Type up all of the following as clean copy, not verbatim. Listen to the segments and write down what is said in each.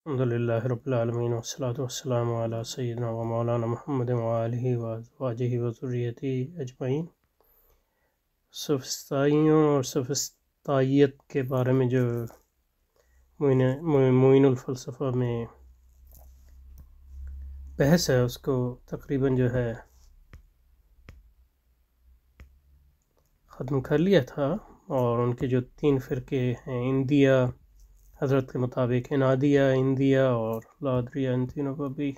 الحمدللہ رب العالمین والصلاة والسلام علی سیدنا و مولانا محمد وآلہ وازواجہ وذریتہ اجمعین۔ سوفسطائیوں اور سوفسطائیت کے بارے میں جو معین الفلسفہ میں بحث ہے اس کو تقریباً جو ہے ختم کر لیا تھا، اور ان کے جو 3 فرقے ہیں اندیہ حضرت کے مطابق، انادیہ، اندیہ اور لادریہ، ان تینوں پر بھی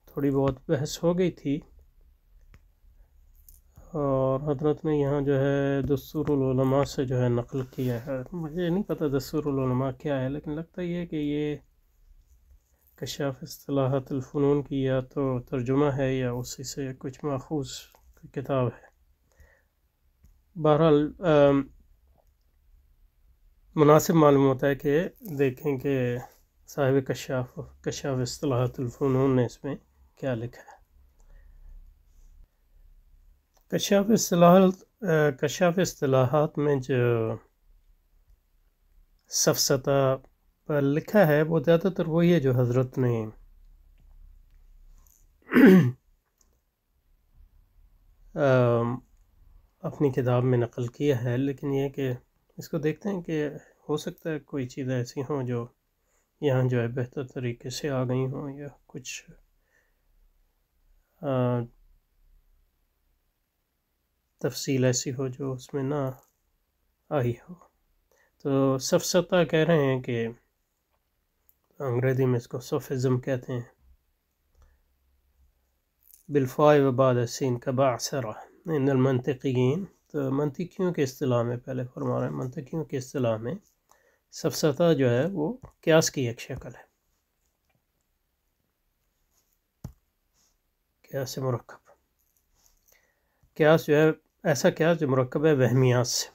تھوڑی بہت بحث ہو گئی تھی، اور حضرت نے یہاں جو ہے دستور العلماء سے جو ہے نقل کیا ہے۔ مجھے نہیں پتہ دستور العلماء کیا ہے، لیکن لگتا یہ ہے کہ یہ کشاف اصطلاحات الفنون کی یا تو ترجمہ ہے یا اسی سے کچھ ماخوذ کتاب ہے۔ بہرحال مناسب معلوم ہوتا ہے کہ دیکھیں کہ صاحب کشاف اصطلاحات الفنون نے اس میں کیا لکھا ہے۔ کشاف اصطلاحات میں جو سفسطہ پر لکھا ہے وہ زیادہ تر وہی ہے جو حضرت نے اپنی کتاب میں نقل کیا ہے، لیکن یہ کہ اس کو دیکھتے ہیں کہ ہو سکتا ہے کوئی چیزیں ایسی ہوں جو یہاں جو ہے بہتر طریقے سے آ گئی ہوں، یا کچھ تفصیل ایسی ہو جو اس میں نہ آئی ہو۔ تو سفسطہ کہہ رہے ہیں کہ انگریزی میں اس کو سوفزم کہتے ہیں، بالفاء و بعد السین کبعثرہ ان المنطقیین۔ تو منطقیوں کے اصطلاح میں پہلے فرما رہے ہیں، منطقیوں کے اصطلاح میں سفسطہ جو ہے وہ قیاس کی ایک شکل ہے، قیاس مرکب۔ قیاس جو ہے ایسا قیاس جو مرکب ہے وہمیات سے۔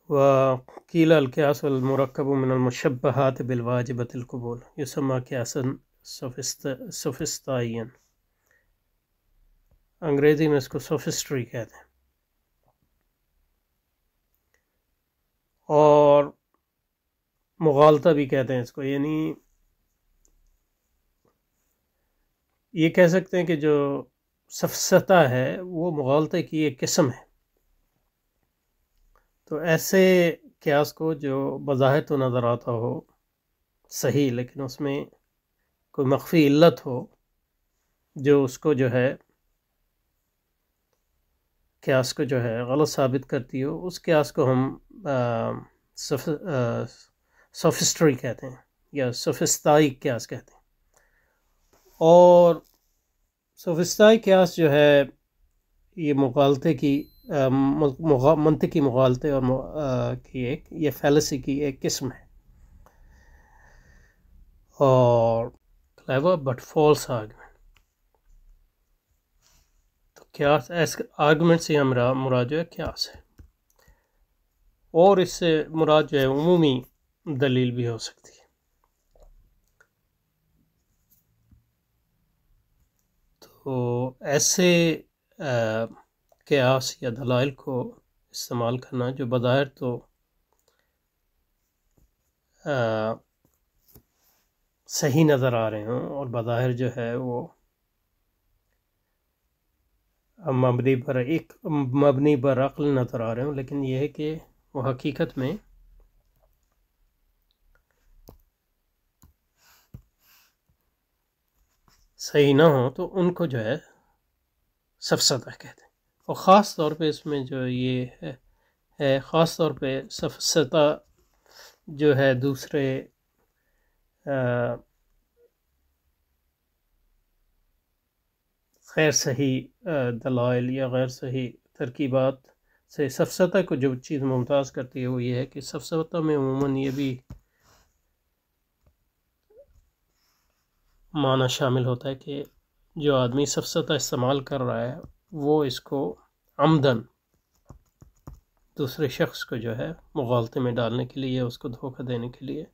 وقیل القیاس المرکب من المشبہات بالواجبۃ القبول یسمى قیاسا سوفسطائیا۔ انگریزی میں اس کو سوفسٹری کہتے ہیں، اور مغالطہ بھی کہتے ہیں اس کو، یعنی یہ کہہ سکتے ہیں کہ جو سفسطہ ہے وہ مغالطے کی ایک قسم ہے۔ تو ایسے قیاس کو جو بظاہر تو نظر آتا ہو صحیح، لیکن اس میں کوئی مخفی علت ہو جو اس کو جو ہے قیاس کو جو ہے غلط ثابت کرتی ہو، اس قیاس کو ہم سوفسٹری کہتے ہیں یا سوفسطائی قیاس کہتے ہیں۔ اور سوفسطائی قیاس جو ہے یہ مغالطے کی منطقی مغالطے اور کی ایک یہ فیلسی کی ایک قسم ہے، اور clever but false argument۔ تو قیاس ایسے آرگومنٹ سے مراد جو ہے قیاس ہے، اور اس سے مراد جو ہے عمومی دلیل بھی ہو سکتی ہے۔ تو ایسے قیاس یا دلائل کو استعمال کرنا جو بظاہر تو صحیح نظر آ رہے ہوں، اور بظاہر جو ہے وہ مبنی پر عقل نظر آ رہے ہوں، لیکن یہ ہے کہ وہ حقیقت میں صحیح نہ ہو، تو ان کو جو ہے سفسطہ کہتے ہیں۔ اور خاص طور پہ اس میں جو یہ ہے خاص طور پہ سفسطہ جو ہے دوسرے غیر صحیح دلائل یا غیر صحیح ترکیبات سے سفسطہ کو جو چیز ممتاز کرتی ہے وہ یہ ہے کہ سفسطہ میں عموماً یہ بھی معنی شامل ہوتا ہے کہ جو آدمی سفسطہ استعمال کر رہا ہے وہ اس کو عمدن دوسرے شخص کو جو ہے مغالطے میں ڈالنے کے لیے، اس کو دھوکہ دینے کے لیے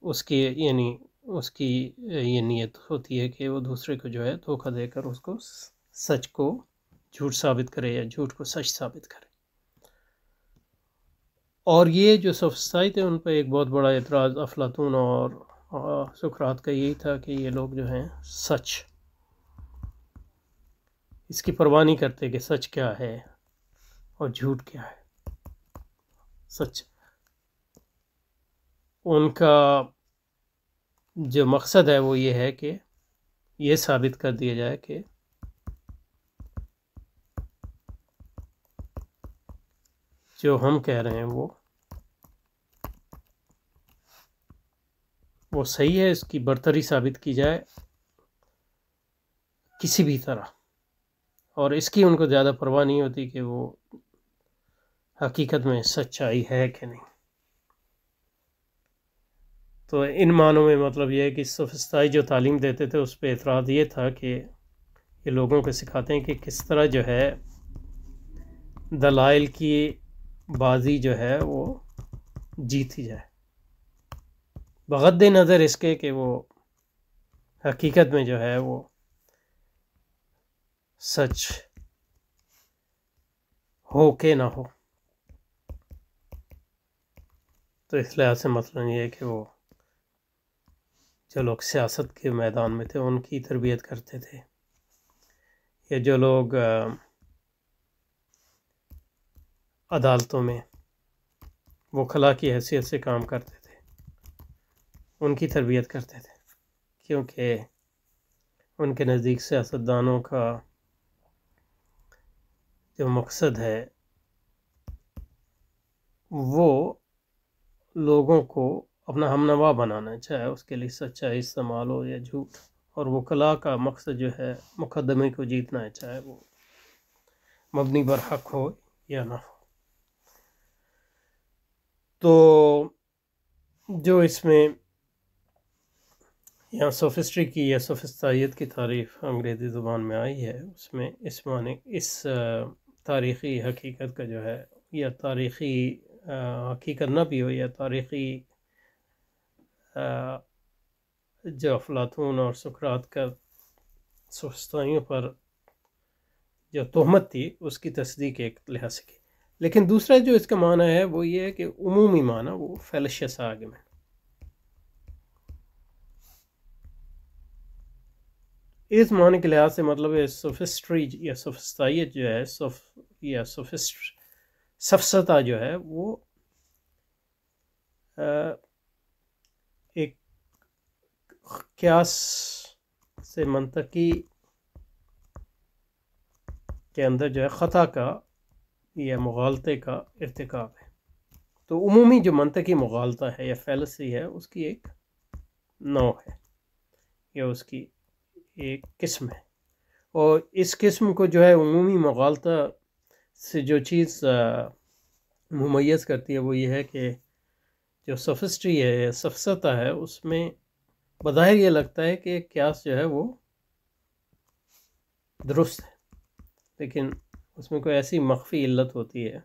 اس کی یہ نیت ہوتی ہے کہ وہ دوسرے کو جو ہے دھوکہ دے کر اس کو سچ کو جھوٹ ثابت کرے یا جھوٹ کو سچ ثابت کرے۔ اور یہ جو سوفسطائی تھے ان پہ ایک بہت بڑا اعتراض افلاطون اور سقراط کا یہی تھا کہ یہ لوگ جو ہیں سچ اس کی پرواہ نہیں کرتے کہ سچ کیا ہے اور جھوٹ کیا ہے. سچ ان کا جو مقصد ہے وہ یہ ہے کہ یہ ثابت کر دیا جائے کہ جو ہم کہہ رہے ہیں وہ صحیح ہے، اس کی برتری ثابت کی جائے کسی بھی طرح. اور اس کی ان کو زیادہ پرواہ نہیں ہوتی کہ وہ حقیقت میں سچائی ہے کہ نہیں. تو ان معنوں میں مطلب یہ ہے کہ سوفسطائی جو تعلیم دیتے تھے اس پہ اعتراض یہ تھا کہ یہ لوگوں کو سکھاتے ہیں کہ کس طرح جو ہے دلائل کی بازی جو ہے وہ جیتی جائے، بغض نظر اس کے کہ وہ حقیقت میں جو ہے وہ سچ ہو کہ نہ ہو. تو اس لحاظ سے مثلا یہ ہے کہ وہ جو لوگ سیاست کے میدان میں تھے ان کی تربیت کرتے تھے، یا جو لوگ عدالتوں میں وکلا کی حیثیت سے کام کرتے تھے ان کی تربیت کرتے تھے، کیونکہ ان کے نزدیک سیاستدانوں کا جو مقصد ہے وہ لوگوں کو اپنا ہمنوا بنانا، چاہے اس کے لیے سچائی استعمال ہو یا جھوٹ. اور وکلا کا مقصد جو ہے مقدمے کو جیتنا ہے، چاہے وہ مبنی بر حق ہو یا نہ ہو. تو جو اس میں یہاں سوفسٹری کی یا سوفسطائیت کی تعریف انگریزی زبان میں آئی ہے، اس میں اس معنی اس تاریخی حقیقت کا جو ہے، یا تاریخی حقیقت نہ بھی ہو، یا تاریخی جو افلاطون اور سقراط کا سوفسطائیوں پر جو تہمت تھی اس کی تصدیق ایک لحاظ سے کی. لیکن دوسرا جو اس کا معنی ہے وہ یہ ہے کہ عمومی معنی وہ فیلشیس آرگومنٹ. اس معنی کے لحاظ سے مطلب ہے سوفسٹری یا سوفسطائیت جو ہے یا سفسطہ جو ہے وہ ایک قیاس سے منطقی کے اندر جو ہے خطا کا یا مغالطے کا ارتکاب ہے. تو عمومی جو منطقی مغالطہ ہے یا فیلسی ہے اس کی ایک نوع ہے یا اس کی ایک قسم ہے. اور اس قسم کو جو ہے عمومی مغالطہ سے جو چیز ممیز کرتی ہے وہ یہ ہے کہ جو سوفسٹری ہے یا سفسطہ ہے اس میں بظاہر یہ لگتا ہے کہ قیاس جو ہے وہ درست ہے، لیکن اس میں کوئی ایسی مخفی علت ہوتی ہے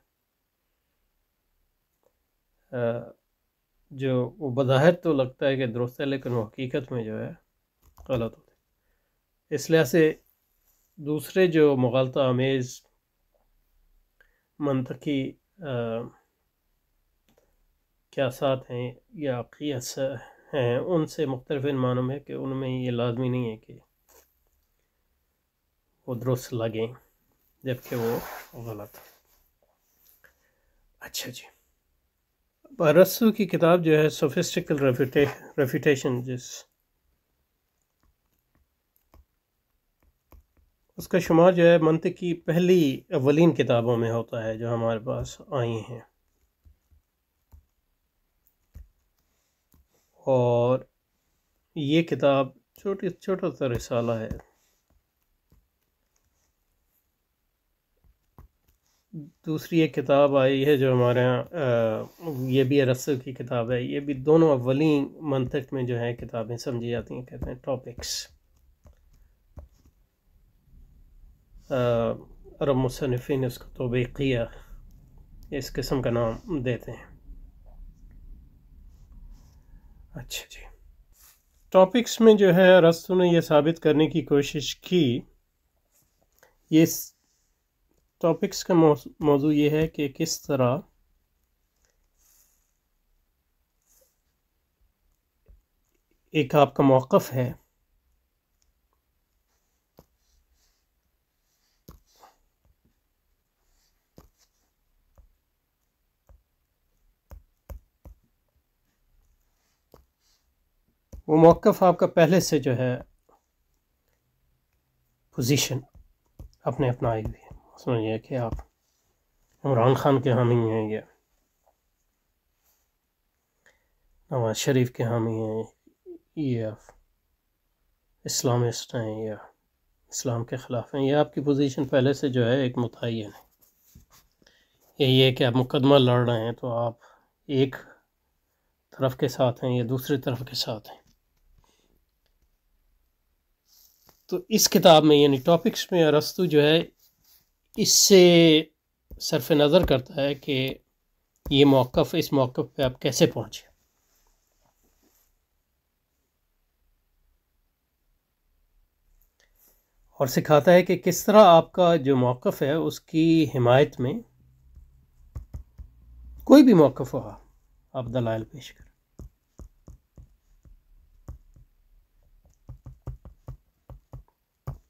جو وہ بظاہر تو لگتا ہے کہ درست ہے لیکن وہ حقیقت میں جو ہے غلط ہوتی ہے. اس لحاظ سے دوسرے جو مغالطہ آمیز منطقی قیاسات ہیں یا قیاس ہیں ان سے مختلف ان معنوں میں کہ ان میں یہ لازمی نہیں ہے کہ وہ درست لگیں جبکہ وہ غلط. اچھا جی، ارسطو کی کتاب جو ہے سوفسٹیکل ریفیوٹیشن اس کا شمار جو ہے منطق کی اولین کتابوں میں ہوتا ہے جو ہمارے پاس آئی ہیں. اور یہ کتاب چھوٹا سا رسالہ ہے. دوسری ایک کتاب آئی ہے جو ہمارے یہاں یہ بھی ارسطو کی کتاب ہے. یہ بھی دونوں اولین منطق میں جو ہیں کتابیں سمجھی جاتی ہیں، کہتے ہیں ٹاپکس. عرب مصنفین اس کو توبیقیہ اس قسم کا نام دیتے ہیں. اچھا جی، ٹاپکس میں جو ہے ارسطو نے یہ ثابت کرنے کی کوشش کی، یہ ٹاپکس کا موضوع یہ ہے کہ کس طرح ایک آپ کا موقف ہے وہ موقف آپ کا پہلے سے جو ہے پوزیشن آپ نے اپنائی ہوئی ہے، سمجھیے کہ آپ عمران خان کے حامی ہیں یا نواز شریف کے حامی ہیں یا اسلامسٹ ہیں یا اسلام کے خلاف ہیں، یہ آپ کی پوزیشن پہلے سے جو ہے ایک متعین ہے۔ یہ کہ آپ مقدمہ لڑ رہے ہیں تو آپ ایک طرف کے ساتھ ہیں یا دوسری طرف کے ساتھ ہیں۔ تو اس کتاب میں یعنی ٹاپکس میں ارسطو جو ہے اس سے صرف نظر کرتا ہے کہ یہ موقف، اس موقف پہ آپ کیسے پہنچے، اور سکھاتا ہے کہ کس طرح آپ کا جو موقف ہے اس کی حمایت میں کوئی بھی موقف ہوا آپ دلائل پیش کریں۔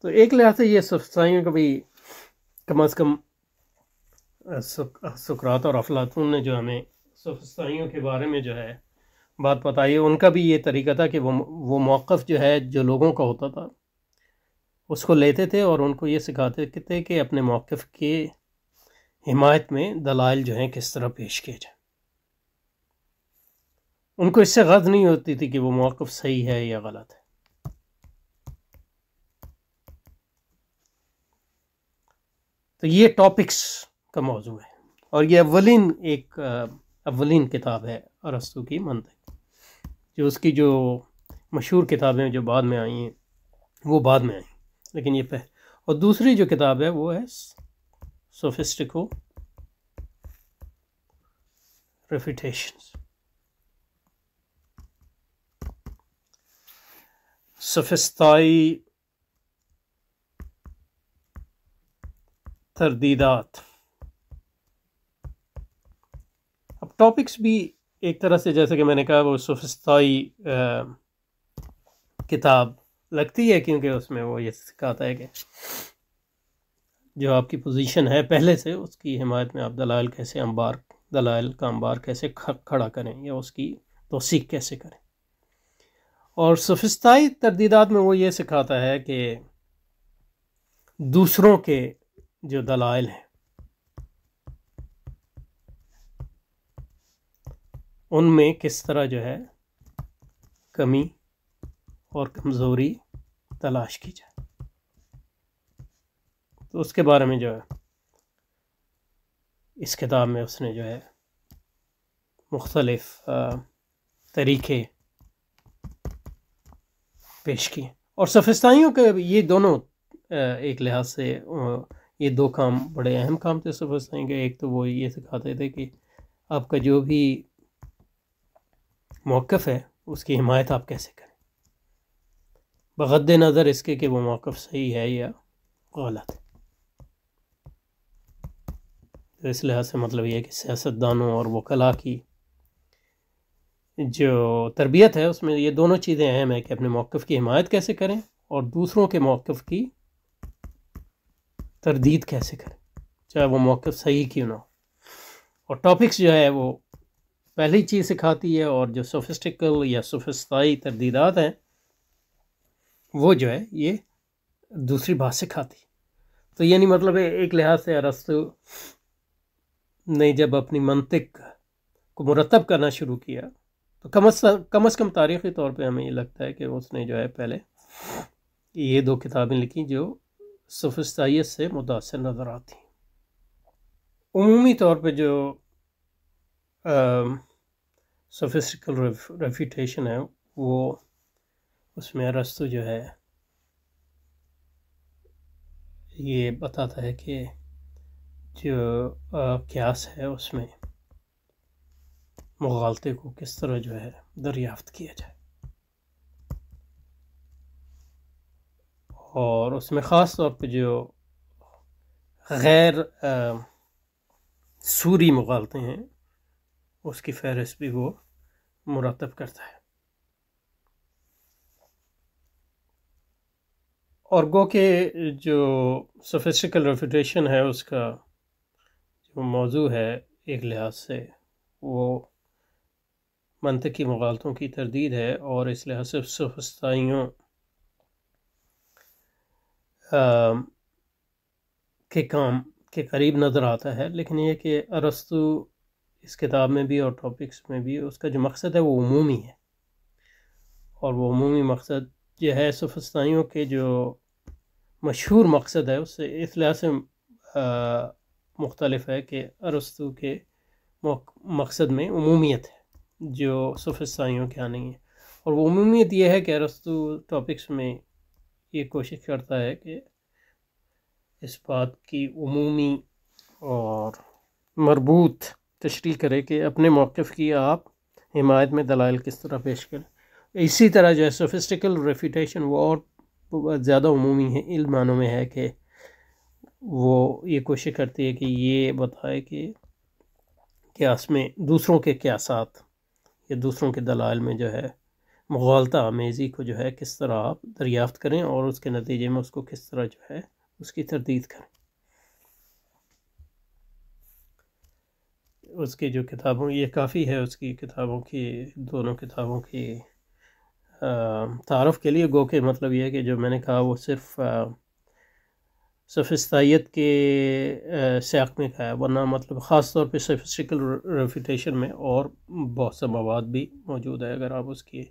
تو ایک لحاظ سے یہ سفسطائیوں کا بھی کم از کم سقراط اور افلاطون نے جو ہمیں سفسطائیوں کے بارے میں جو ہے بات بتائی ہے، ان کا بھی یہ طریقہ تھا کہ وہ موقف جو ہے جو لوگوں کا ہوتا تھا اس کو لیتے تھے اور ان کو یہ سکھاتے تھے کہ اپنے موقف کے حمایت میں دلائل جو ہیں کس طرح پیش کیے جائیں۔ ان کو اس سے غرض نہیں ہوتی تھی کہ وہ موقف صحیح ہے یا غلط ہے۔ تو یہ ٹاپکس کا موضوع ہے، اور یہ اولین کتاب ہے ارسطو کی منطق، جو اس کی جو مشہور کتابیں جو بعد میں آئی ہیں وہ بعد میں آئیں، لیکن یہ اور دوسری جو کتاب ہے وہ ہے سوفسٹیکو ریفیوٹیشنز، سوفسطائی تردیدات۔ اب ٹاپکس بھی ایک طرح سے جیسے کہ میں نے کہا وہ سوفسطائی کتاب لگتی ہے، کیونکہ اس میں وہ یہ سکھاتا ہے کہ جو آپ کی پوزیشن ہے پہلے سے اس کی حمایت میں آپ دلائل کا انبار کیسے کھڑا کریں یا اس کی توثیق کیسے کریں۔ اور سوفسطائی تردیدات میں وہ یہ سکھاتا ہے کہ دوسروں کے جو دلائل ہیں ان میں کس طرح جو ہے کمی اور کمزوری تلاش کی جائے۔ تو اس کے بارے میں جو ہے اس کتاب میں اس نے جو ہے مختلف طریقے پیش کیے، اور سوفسطائیوں کے یہ دونوں ایک لحاظ سے یہ دو کام بڑے اہم کام تھے سوفسطائیوں کے۔ ایک تو وہ یہ سکھاتے تھے کہ آپ کا جو بھی موقف ہے اس کی حمایت آپ کیسے کریں، بغض نظر اس کے کہ وہ موقف صحیح ہے یا غلط ہے۔ تو اس لحاظ سے مطلب یہ ہے کہ سیاستدانوں اور وکلاء کی جو تربیت ہے اس میں یہ دونوں چیزیں اہم ہیں کہ اپنے موقف کی حمایت کیسے کریں اور دوسروں کے موقف کی تردید کیسے کریں، چاہے وہ موقف صحیح کیوں نہ ہو۔ اور ٹاپکس جو ہے وہ پہلی چیز سکھاتی ہے، اور جو سوفسٹیکل یا سوفسطائی تردیدات ہیں وہ جو ہے یہ دوسری بات سکھاتی ہے۔ تو یعنی مطلب ایک لحاظ سے ارسطو نے جب اپنی منطق کو مرتب کرنا شروع کیا تو کم از کم تاریخی طور پہ ہمیں یہ لگتا ہے کہ اس نے جو ہے پہلے یہ دو کتابیں لکھی جو سوفسطائیت سے متاثر نظر آتی ہیں۔ عمومی طور پہ جو سوفسٹیکل ریفیوٹیشن ہے وہ اس میں ارسطو جو ہے یہ بتاتا ہے کہ جو قیاس ہے اس میں مغالطے کو کس طرح جو ہے دریافت کیا جائے، اور اس میں خاص طور پہ جو غیر سوری مغالطے ہیں اس کی فہرست بھی وہ مرتب کرتا ہے۔ اور گو کہ جو سوفسٹیکل ریفیوٹیشن ہے اس کا جو موضوع ہے ایک لحاظ سے وہ منطقی مغالطوں کی تردید ہے، اور اس لحاظ سے سوفسطائیوں کے کام کے قریب نظر آتا ہے، لیکن یہ کہ ارسطو اس کتاب میں بھی اور ٹاپکس میں بھی اس کا جو مقصد ہے وہ عمومی ہے، اور وہ عمومی مقصد یہ ہے سوفسطائیوں کے جو مشہور مقصد ہے اس سے اس لحاظ سے مختلف ہے کہ ارسطو کے مقصد میں عمومیت ہے جو سوفسطائیوں کے یہاں نہیں ہے، اور وہ عمومیت یہ ہے کہ ارسطو ٹاپکس میں یہ کوشش کرتا ہے کہ اس بات کی عمومی اور مربوط تشریح کرے کہ اپنے موقف کی آپ حمایت میں دلائل کس طرح پیش کریں۔ اسی طرح جو ہے سوفسٹیکل ریفیوٹیشن وہ اور زیادہ عمومی ہے، علم معنوں میں ہے کہ وہ یہ کوشش کرتی ہے کہ یہ بتائے کہ قیاس میں دوسروں کے قیاسات یا دوسروں کے دلائل میں جو ہے مغالطہ آمیزی کو جو ہے کس طرح آپ دریافت کریں اور اس کے نتیجے میں اس کو کس طرح جو ہے اس کی تردید کریں۔ اس کی جو کتابوں یہ کافی ہے اس کی کتابوں کی، دونوں کتابوں کی تعارف کے لیے، گو کہ مطلب یہ ہے کہ جو میں نے کہا وہ صرف سوفسطائیت کے سیاق میں کہا ہے، ورنہ مطلب خاص طور پہ سوفسٹیکل ریفیوٹیشن میں اور بہت سا مواد بھی موجود ہے، اگر آپ اس کی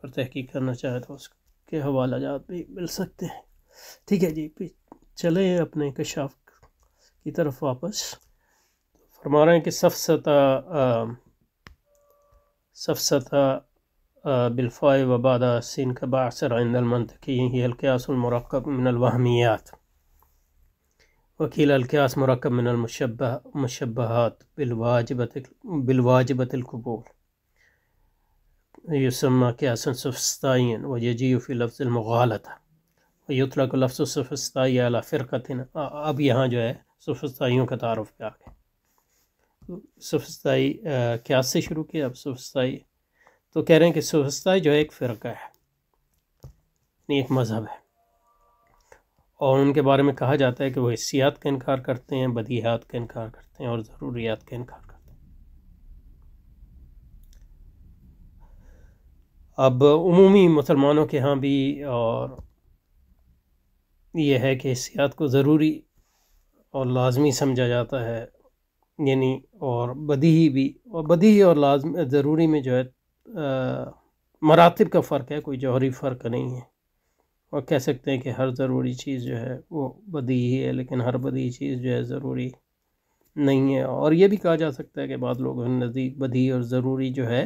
پر تحقیق کرنا چاہیں تو اس کے حوالہ جات بھی مل سکتے ہیں۔ ٹھیک ہے جی، چلیں اپنے انکشاف کی طرف واپس۔ فرما رہے ہیں کہ سفسطہ بالفاء وبعد سین کا باعثر عند المنطقی هي القياس المركب من الوهميات، وقيل القياس مركب من المشبهات بالواجبة القبول، يسمى قياسا سوفسطائيا ويجيء في لفظ المغالطة، ويطلق لفظ سوفسطائی على فرقة۔ اب یہاں جو ہے سوفسطائیوں کا تعارف پہ آ گیا۔ سوفسطائی قیاس سے شروع کیا، اب سوفسطائی تو کہہ رہے ہیں کہ سوفسطائی جو ہے ایک فرقہ ہے، یعنی ایک مذہب ہے، اور ان کے بارے میں کہا جاتا ہے کہ وہ حسیات کا انکار کرتے ہیں، بدیہات کا انکار کرتے ہیں، اور ضروریات کا انکار کرتے ہیں۔ اب عمومی مسلمانوں کے ہاں بھی اور یہ ہے کہ حسیات کو ضروری اور لازمی سمجھا جاتا ہے، یعنی اور بدیہی بھی، اور بدیہی اور لازمی ضروری میں جو ہے مراتب کا فرق ہے، کوئی جوہری فرق نہیں ہے، اور کہہ سکتے ہیں کہ ہر ضروری چیز جو ہے وہ بدیہی ہے، لیکن ہر بدیہی چیز جو ہے ضروری نہیں ہے، اور یہ بھی کہا جا سکتا ہے کہ بعض لوگوں کے نزدیک بدیہی اور ضروری جو ہے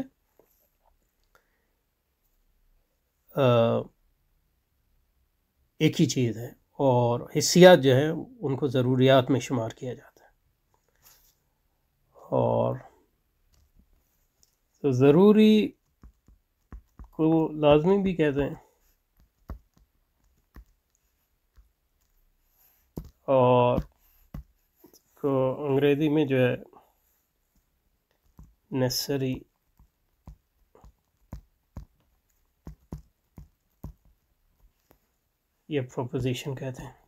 ایک ہی چیز ہے، اور حسیات جو ہیں ان کو ضروریات میں شمار کیا جاتا ہے، اور تو ضروری کو لازمی بھی کہتے ہیں، اور کو انگریزی میں جو ہے نیسری یہ پروپوزیشن کہتے ہیں۔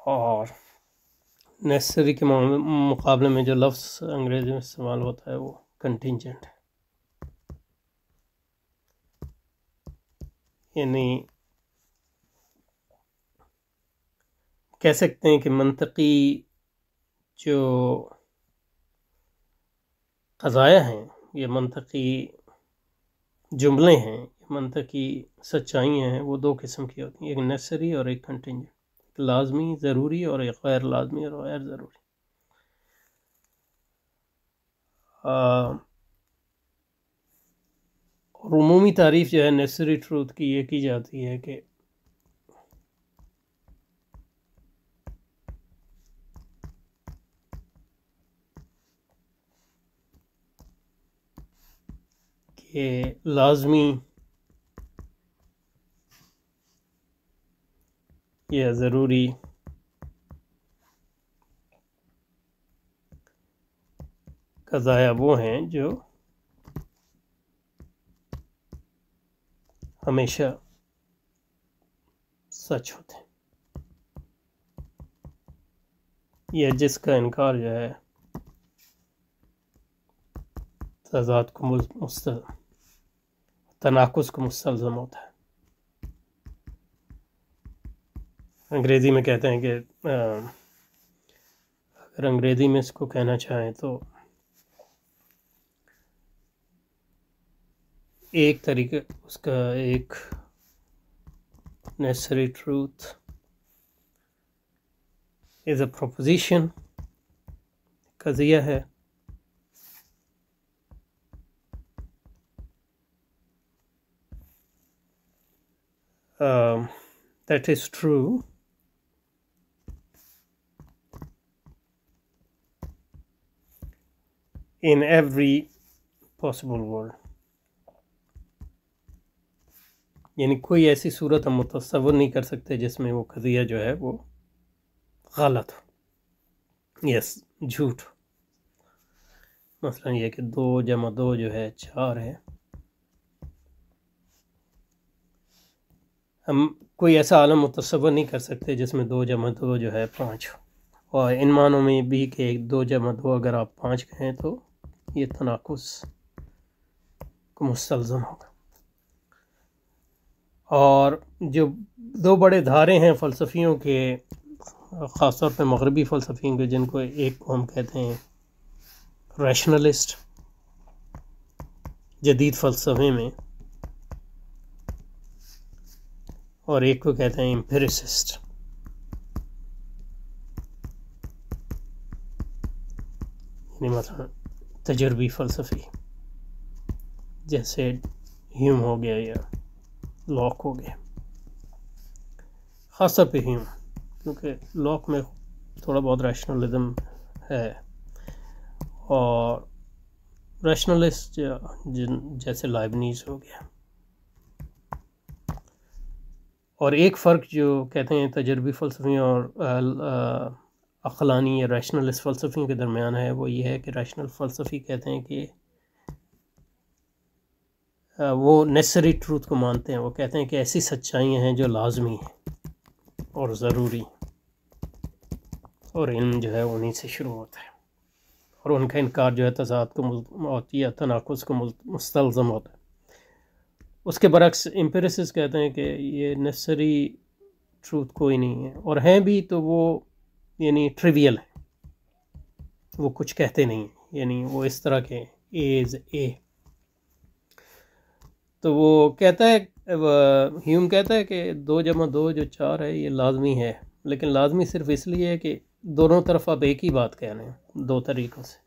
اور نیسری کے مقابلے میں جو لفظ انگریزی میں استعمال ہوتا ہے وہ کنٹینجنٹ ہے، یعنی کہہ سکتے ہیں کہ منطقی جو قضایا ہیں، یہ منطقی جملے ہیں، یہ منطقی سچائیاں ہیں، وہ دو قسم کی ہوتی ہیں، ایک نیسری اور ایک کنٹینجنٹ، ایک لازمی ضروری اور ایک غیر لازمی اور غیر ضروری۔ اور عمومی تعریف جو ہے نیسری ٹروتھ کی یہ کی جاتی ہے کہ لازمی یا ضروری قضایا وہ ہیں جو ہمیشہ سچ ہوتے ہیں، یا جس کا انکار جو ہے تضاد کو تناقض کو مستلزم ہوتا ہے۔ انگریزی میں کہتے ہیں کہ اگر انگریزی میں اس کو کہنا چاہیں تو ایک طریقہ اس کا ایک necessary truth is a proposition، قضیہ ہے، that is true in every possible world، یعنی کوئی ایسی صورت ہم متصور نہیں کر سکتے جس میں وہ قضیہ جو ہے وہ غلط ہو، یس جھوٹ ہو۔ مثلا یہ کہ 2 + 2 جو ہے 4 ہے، ہم کوئی ایسا عالم متصور نہیں کر سکتے جس میں 2 + 2 جو ہے 5 ہو، اور ان معنوں میں بھی کہ 2 + 2 اگر آپ 5 کہیں تو یہ تناقض کو مستلزم ہوگا۔ اور جو 2 بڑے دھارے ہیں فلسفیوں کے، خاص طور پہ مغربی فلسفیوں کے، جن کو ایک کو ہم کہتے ہیں ریشنلسٹ جدید فلسفے میں، اور ایک کو کہتے ہیں امپیریسسٹ، یعنی مثلا تجربی فلسفی، جیسے ہیوم ہو گیا یا لاک ہو گیا، خاص طور پہ ہیوم، کیونکہ لاک میں تھوڑا بہت ریشنلزم ہے، اور ریشنلسٹ جیسے لائبنیز ہو گیا۔ اور ایک فرق جو کہتے ہیں تجربی فلسفیوں اور عقلانی یا ریشنلسٹ فلسفیوں کے درمیان ہے، وہ یہ ہے کہ ریشنل فلسفی کہتے ہیں کہ وہ نیسری ٹروتھ کو مانتے ہیں، وہ کہتے ہیں کہ ایسی سچائیاں ہیں جو لازمی ہیں اور ضروری، اور علم جو ہے انہی سے شروع ہوتا ہے، اور ان کا انکار جو ہے تضاد کو یا تناقض کو مستلزم ہوتا ہے۔ اس کے برعکس امپیریسسٹ کہتے ہیں کہ یہ نیسری ٹروتھ کوئی نہیں ہے، اور ہیں بھی تو وہ یعنی ٹریویل ہے، وہ کچھ کہتے نہیں ہیں، یعنی وہ اس طرح کے ایز اے۔ تو وہ کہتا ہے، ہیوم کہتا ہے کہ 2 + 2 جو 4 ہے یہ لازمی ہے، لیکن لازمی صرف اس لیے ہے کہ دونوں طرف آپ ایک ہی بات کہہ رہے ہیں 2 طریقوں سے۔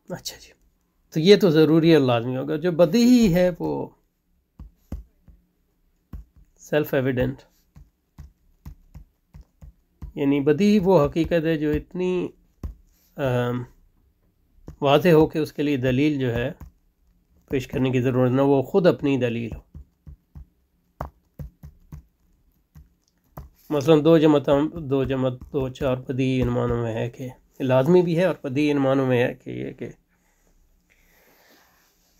اچھا جی، تو یہ تو ضروری اور لازمی ہوگا۔ جو بدیہی ہے وہ سیلف ایویڈنٹ، یعنی بدیہی وہ حقیقت ہے جو اتنی واضح ہو کہ اس کے لیے دلیل جو ہے پیش کرنے کی ضرورت نہ، وہ خود اپنی دلیل ہو۔ مثلا 2 + 2 4 بدیہی ان معنوں میں ہے کہ لازمی بھی ہے، اور بدیہی ان معنوں میں ہے کہ یہ کہ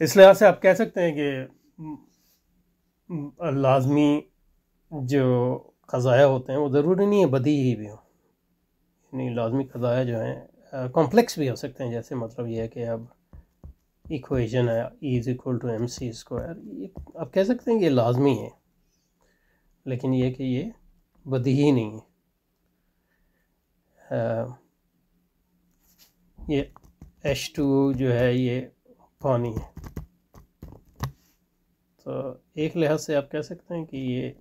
اس لحاظ سے آپ کہہ سکتے ہیں کہ لازمی جو قضایا ہوتے ہیں وہ ضروری نہیں ہے بدیہی بھی ہوں، یعنی لازمی قضایا جو ہیں کمپلیکس بھی ہو سکتے ہیں، جیسے مطلب یہ ہے کہ اب ایکویشن ہے E=mc²، آپ کہہ سکتے ہیں کہ یہ لازمی ہے، لیکن یہ کہ یہ بدیہی نہیں ہے۔ یہ H2O جو ہے یہ پانی ہے، تو ایک لحاظ سے آپ کہہ سکتے ہیں کہ یہ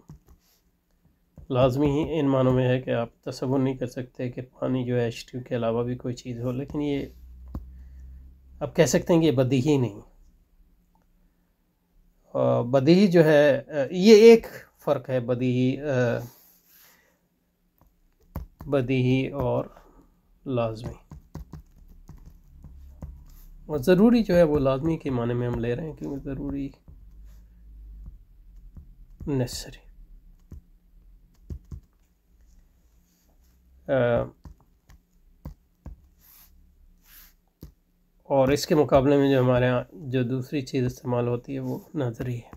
لازمی ہی ان معنوں میں ہے کہ آپ تصور نہیں کر سکتے کہ پانی جو ہے H2 کے علاوہ بھی کوئی چیز ہو، لیکن یہ آپ کہہ سکتے ہیں کہ یہ بدیہی نہیں۔ بدیہی جو ہے یہ ایک فرق ہے بدیہی اور لازمی، اور ضروری جو ہے وہ لازمی کے معنی میں ہم لے رہے ہیں، کیونکہ ضروری نیسری۔ اور اس کے مقابلے میں جو ہمارے یہاں جو دوسری چیز استعمال ہوتی ہے وہ نظری ہے.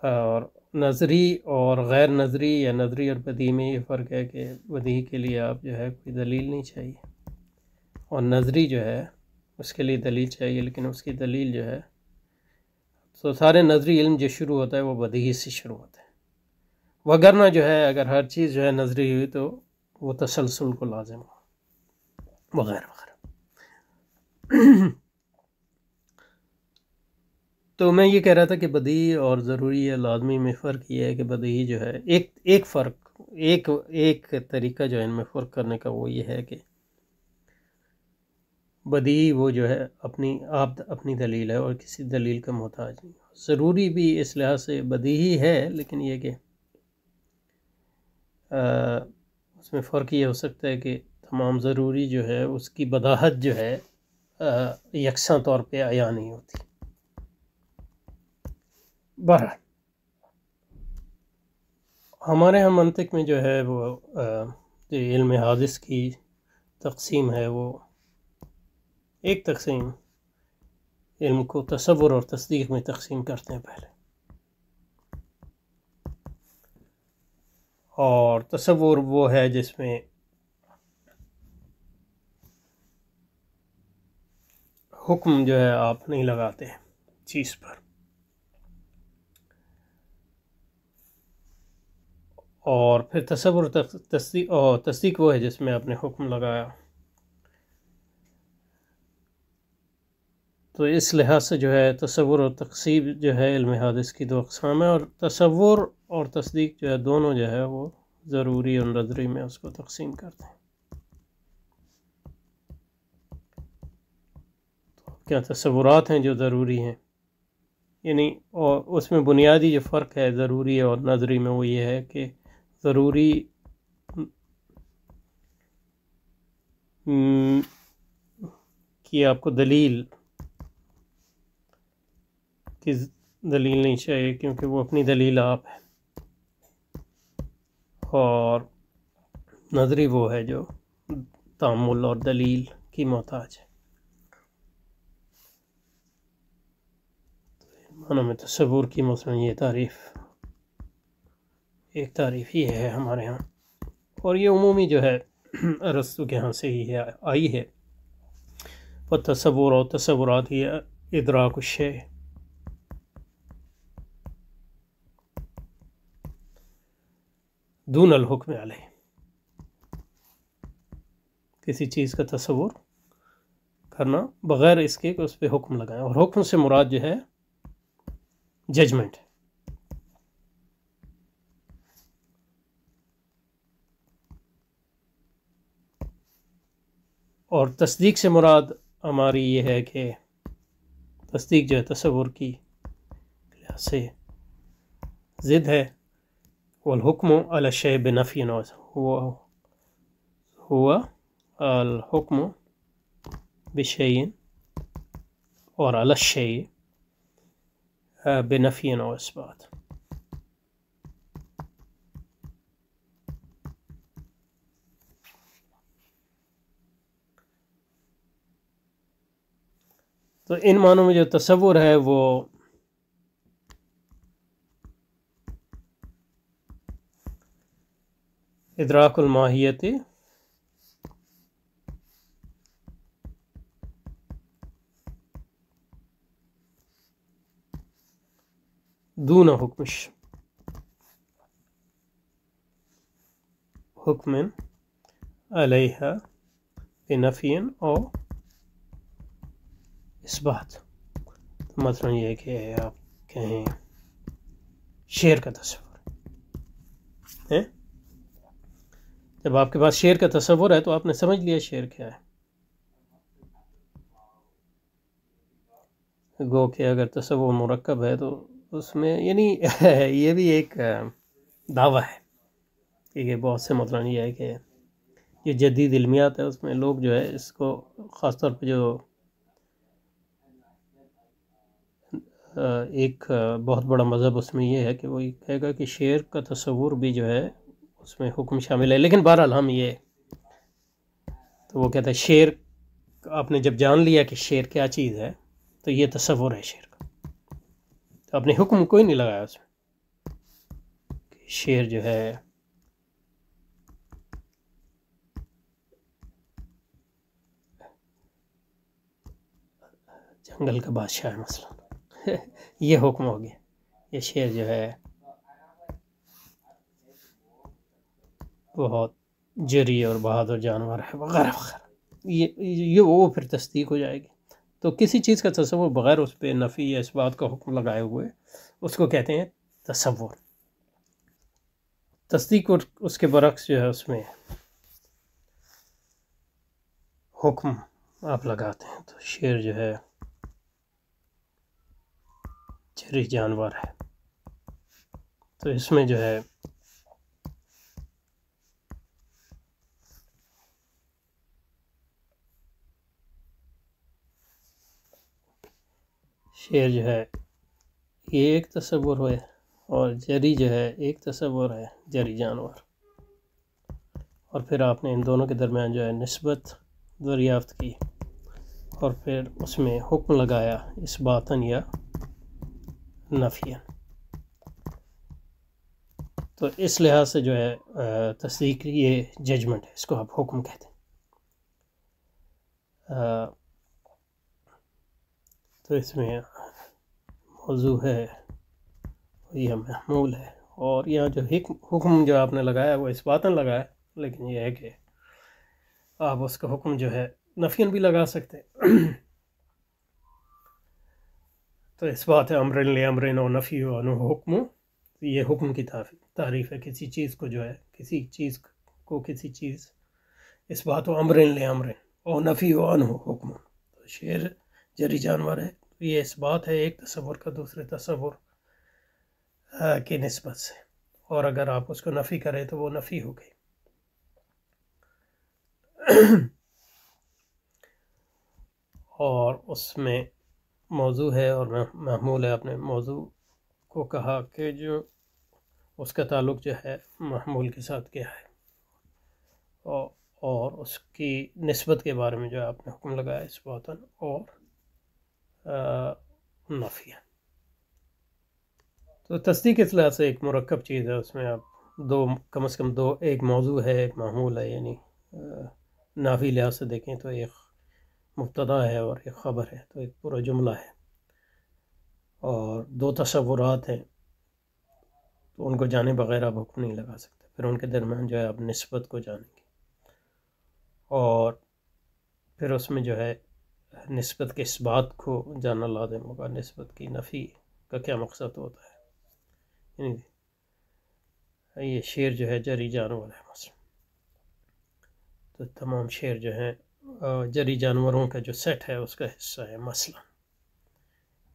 اور نظری اور غیر نظری یا نظری اور بدیہی میں یہ فرق ہے کہ بدیہی کے لیے آپ جو ہے کوئی دلیل نہیں چاہیے، اور نظری جو ہے اس کے لیے دلیل چاہیے، لیکن اس کی دلیل جو ہے تو سارے نظری علم جو شروع ہوتا ہے وہ بدیہی سے شروع ہوتا ہے، وگرنہ جو ہے اگر ہر چیز جو ہے نظری ہوئی تو وہ تسلسل کو لازم ہو وغیرہ وغیرہ. تو میں یہ کہہ رہا تھا کہ بدیہی اور ضروری یا لازمی میں فرق یہ ہے کہ بدیہی جو ہے ایک فرق ایک طریقہ جو ہے ان میں فرق کرنے کا وہ یہ ہے کہ بدیہی وہ جو ہے اپنی دلیل ہے اور کسی دلیل کا محتاج نہیں. ضروری بھی اس لحاظ سے بدیہی ہے، لیکن یہ کہ اس میں فرق یہ ہو سکتا ہے کہ تمام ضروری جو ہے اس کی بداہت جو ہے یکساں طور پہ عیاں نہیں ہوتی. بہرحال ہمارے ہاں منطق میں جو ہے وہ جو علم حادث کی تقسیم ہے وہ ایک تقسیم علم کو تصور اور تصدیق میں تقسیم کرتے ہیں پہلے، اور تصور وہ ہے جس میں حکم جو ہے آپ نہیں لگاتے چیز پر، اور پھر تصور تصدیق وہ ہے جس میں آپ نے حکم لگایا. تو اس لحاظ سے جو ہے تصور اور تقسیم جو ہے علم حادث کی دو اقسام ہیں، اور تصور اور تصدیق جو ہے دونوں جو ہے وہ ضروری اور نظری میں اس کو تقسیم کرتے ہیں. تو کیا تصورات ہیں جو ضروری ہیں، یعنی اور اس میں بنیادی جو فرق ہے ضروری اور نظری میں وہ یہ ہے کہ ضروری کی آپ کو دلیل نہیں چاہیے کیونکہ وہ اپنی دلیل آپ ہے، اور نظری وہ ہے جو تأمل اور دلیل کی محتاج ہے. معنی میں تصور کی مثلا یہ ایک تعریف یہ ہے ہمارے ہاں، اور یہ عمومی جو ہے ارسطو کے ہاں سے ہی ہے آئی ہے. تصور اور تصورات ہی ادراک الشیء دون الحکم علیہ، کسی چیز کا تصور کرنا بغیر اس کے کہ اس پہ حکم لگائیں، اور حکم سے مراد جو ہے ججمنٹ. اور تصدیق سے مراد ہماری یہ ہے کہ تصدیق جو ہے تصور کی لحاظ سے ضد ہے. والحکم علی الشیء بنفی ہوا الحکم بشیء اور علی الشیء بنفی و اثبات. تو ان معنوں میں جو تصور ہے وہ ادراک الماہیت دون حکم علیہ بنفی او اثبات. مثلا یہ کہ آپ کہیں شیر کا تصور ہے، جب آپ کے پاس شیر کا تصور ہے تو آپ نے سمجھ لیا شیر کیا ہے. گو کہ اگر تصور مرکب ہے تو اس میں یعنی یہ بھی ایک دعویٰ ہے کہ بہت سے مطلب یہ ہے کہ یہ جدید علمیات ہے اس میں لوگ جو ہے اس کو خاص طور پہ جو ایک بہت بڑا مذہب اس میں یہ ہے کہ وہ کہے گا کہ شعر کا تصور بھی جو ہے اس میں حکم شامل ہے. لیکن بہرحال ہم یہ تو وہ کہتا ہے شعر آپ نے جب جان لیا کہ شعر کیا چیز ہے تو یہ تصور ہے شعر کا، تو اپنے حکم کوئی نہیں لگایا اس میں کہ شعر جو ہے جنگل کا بادشاہ ہے مثلا یہ حکم ہو گیا، یہ شعر جو ہے بہت جری اور بہادر جانور ہے وغیرہ وغیرہ، یہ وہ پھر تصدیق ہو جائے گی۔ تو کسی چیز کا تصور بغیر اس پہ نفی یا اس بات کا حکم لگائے ہوئے اس کو کہتے ہیں تصور۔ تصدیق اور اس کے برعکس جو ہے اس میں حکم آپ لگاتے ہیں، تو شعر جو ہے جری جانور ہے، تو اس میں جو ہے شعر جو ہے یہ ایک تصور ہے، اور جری جو ہے ایک تصور ہے، جری جانور۔ اور پھر آپ نے ان دونوں کے درمیان جو ہے نسبت دریافت کی اور پھر اس میں حکم لگایا اس باتن یا نفیاً۔ تو اس لحاظ سے جو ہے تصدیق یہ ججمنٹ ہے، اس کو آپ حکم کہتے ہیں۔ تو اس میں موضوع ہے یہ محمول ہے، اور یہاں جو حکم جو آپ نے لگایا وہ اس باتن لگایا، لیکن یہ ہے کہ آپ اس کا حکم جو ہے نفیاً بھی لگا سکتے ہیں۔ تو اس بات ہے امرن لے امرن و نفی و انو حکم، یہ حکم کی تعریف ہے کسی چیز کو جو ہے کسی چیز کو کسی چیز اس بات و امرن لے امرن و نفی و انو حکم۔ تو شعر جری جانور ہے، تو یہ اس بات ہے ایک تصور کا دوسرے تصور کی نسبت سے، اور اگر آپ اس کو نفی کریں تو وہ نفی ہو گئی۔ اور اس میں موضوع ہے اور محمول ہے، اپنے موضوع کو کہا کہ جو اس کا تعلق جو ہے محمول کے ساتھ کیا ہے، اور اس کی نسبت کے بارے میں جو ہے آپ نے حکم لگایا اس باتن اور نفیہ۔ تو تصدیق اس لحاظ سے ایک مرکب چیز ہے، اس میں آپ کم از کم دو، ایک موضوع ہے ایک محمول ہے، یعنی نافی لحاظ سے دیکھیں تو ایک مبتدا ہے اور ایک خبر ہے، تو ایک پورا جملہ ہے، اور دو تصورات ہیں، تو ان کو جانے بغیر آپ حکم نہیں لگا سکتے، پھر ان کے درمیان جو ہے آپ نسبت کو جانیں گے، اور پھر اس میں جو ہے نسبت کے اس بات کو جاننا لازم ہوگا، نسبت کی نفی کا کیا مقصد ہوتا ہے، یعنی یہ شعر جو ہے جری جانور ہے مثلا، تو تمام شعر جو ہیں جری جانوروں کا جو سیٹ ہے اس کا حصہ ہے مثلا،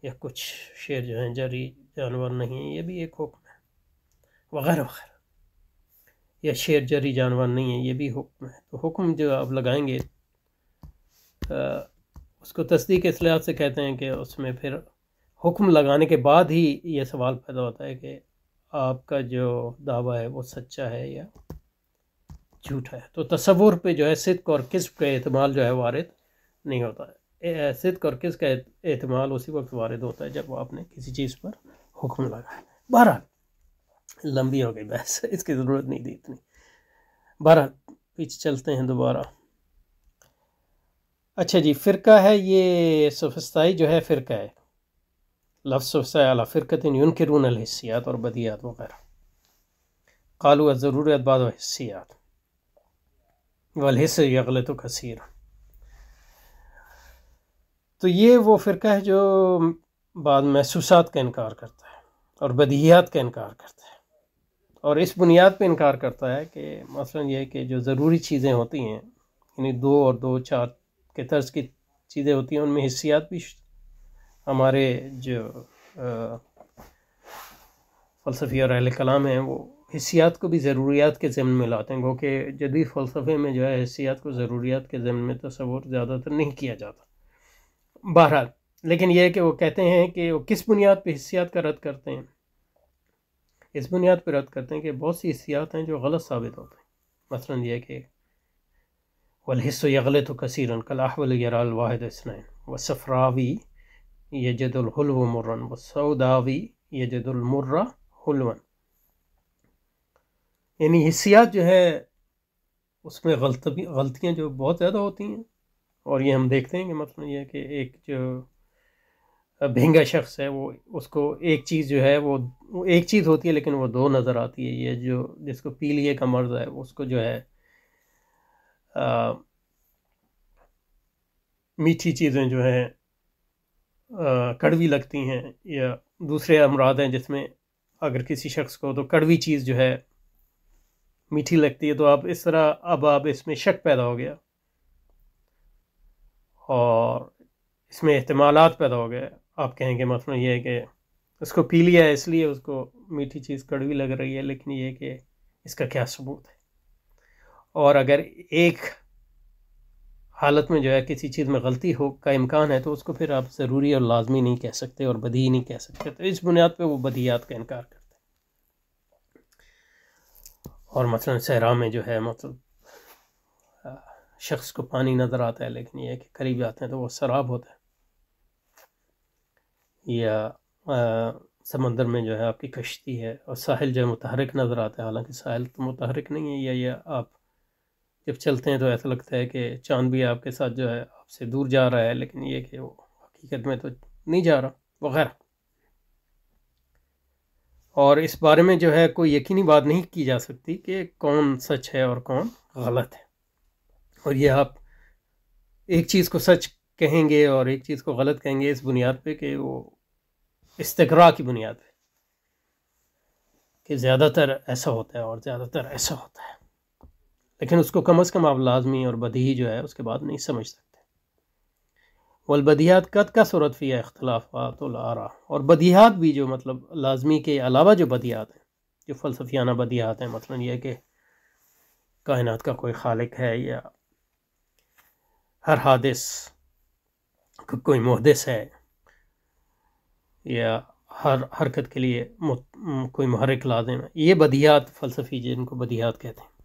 یا کچھ شعر جو ہیں جری جانور نہیں یہ بھی ایک حکم ہے وغیرہ وغیرہ، یا شعر جری جانور نہیں ہے یہ بھی حکم ہے۔ تو حکم جو آپ لگائیں گے اس کو تصدیق اس لحاظ سے کہتے ہیں کہ اس میں پھر حکم لگانے کے بعد ہی یہ سوال پیدا ہوتا ہے کہ آپ کا جو دعویٰ ہے وہ سچا ہے یا جھوٹا ہے۔ تو تصور پہ جو ہے صدق اور کذب کا احتمال جو ہے وارد نہیں ہوتا ہے، صدق اور کذب کا احتمال اسی وقت وارد ہوتا ہے جب آپ نے کسی چیز پر حکم لگایا۔ بہرحال لمبی ہو گئی بحث، اس کی ضرورت نہیں تھی اتنی، بہرحال پیچھے چلتے ہیں دوبارہ۔ اچھا جی، فرقہ ہے یہ سوفسطائی جو ہے فرقہ ہے، لفظ سوفسطائی علی فرقۃ ینکرون الحسیات اور بدیہات وغیرہ، قالوا الضرورات بعض الحسیات والحس یغلط کثیر۔ تو یہ وہ فرقہ ہے جو بعض محسوسات کا انکار کرتا ہے اور بدیہیات کا انکار کرتا ہے، اور اس بنیاد پہ انکار کرتا ہے کہ مثلا یہ کہ جو ضروری چیزیں ہوتی ہیں، یعنی دو اور دو چار کے طرز کی چیزیں ہوتی ہیں، ان میں حسیات بھی ہمارے جو فلسفی اور اہل کلام ہیں وہ حسیات کو بھی ضروریات کے ضمن میں لاتے ہیں، گو کہ جدید فلسفے میں جو ہے حسیات کو ضروریات کے ضمن میں تصور زیادہ تر نہیں کیا جاتا۔ بہرحال لیکن یہ ہے کہ وہ کہتے ہیں کہ وہ کس بنیاد پہ حسیات کا رد کرتے ہیں، اس بنیاد پہ رد کرتے ہیں کہ بہت سی حسیات ہیں جو غلط ثابت ہوتے ہیں، مثلا یہ کہ والحس یغلط کثیرا کالاحول یری الواحد اثنین والصفراوی یجد الحلو مرا والسوداوی یجد المر حلوا. یعنی حسیات جو ہے اس میں غلطیاں جو بہت زیادہ ہوتی ہیں، اور یہ ہم دیکھتے ہیں کہ مطلب یہ ہے کہ ایک جو بھینگا شخص ہے وہ اس کو ایک چیز جو ہے وہ ایک چیز ہوتی ہے لیکن وہ دو نظر آتی ہے. یہ جو جس کو پیلیے کا مرض ہے اس کو جو ہے میٹھی چیزیں جو ہیں کڑوی لگتی ہیں، یا دوسرے امراض ہیں جس میں اگر کسی شخص کو تو کڑوی چیز جو ہے میٹھی لگتی ہے، تو آپ اس طرح اب اس میں شک پیدا ہو گیا اور اس میں احتمالات پیدا ہو گئے. آپ کہیں گے مطلب یہ ہے کہ اس کو پی لیا ہے اس لیے اس کو میٹھی چیز کڑوی لگ رہی ہے، لیکن یہ کہ اس کا کیا ثبوت ہے. اور اگر ایک حالت میں جو ہے کسی چیز میں غلطی ہو کا امکان ہے تو اس کو پھر آپ ضروری اور لازمی نہیں کہہ سکتے اور بدیہی نہیں کہہ سکتے. تو اس بنیاد پہ وہ بدیہیات کا انکار کرتے ہیں. اور مثلا صحرا میں جو ہے مطلب شخص کو پانی نظر آتا ہے لیکن یہ کہ قریب آتے ہیں تو وہ سراب ہوتا ہے. یا سمندر میں جو ہے آپ کی کشتی ہے اور ساحل جو ہے متحرک نظر آتا ہے، حالانکہ ساحل تو متحرک نہیں ہے. یا آپ جب چلتے ہیں تو ایسا لگتا ہے کہ چاند بھی آپ کے ساتھ جو ہے آپ سے دور جا رہا ہے، لیکن یہ کہ وہ حقیقت میں تو نہیں جا رہا وغیرہ. اور اس بارے میں جو ہے کوئی یقینی بات نہیں کی جا سکتی کہ کون سچ ہے اور کون غلط ہے. اور یہ آپ ایک چیز کو سچ کہیں گے اور ایک چیز کو غلط کہیں گے اس بنیاد پہ کہ وہ استقراء کی بنیاد پہ کہ زیادہ تر ایسا ہوتا ہے اور زیادہ تر ایسا ہوتا ہے، لیکن اس کو کم از کم آپ لازمی اور بدیہی جو ہے اس کے بعد نہیں سمجھ سکتے. والبدیہات قد کثرت فیہا اختلافات الاراء. اور بدیہات بھی جو مطلب لازمی کے علاوہ جو بدیہات ہیں، جو فلسفیانہ بدیہات ہیں، مثلا یہ کہ کائنات کا کوئی خالق ہے، یا ہر حادث کوئی محدث ہے، یا ہر حرکت کے لیے کوئی محرک لازم ہے. یہ بدیہات فلسفی جن کو بدیہات کہتے ہیں،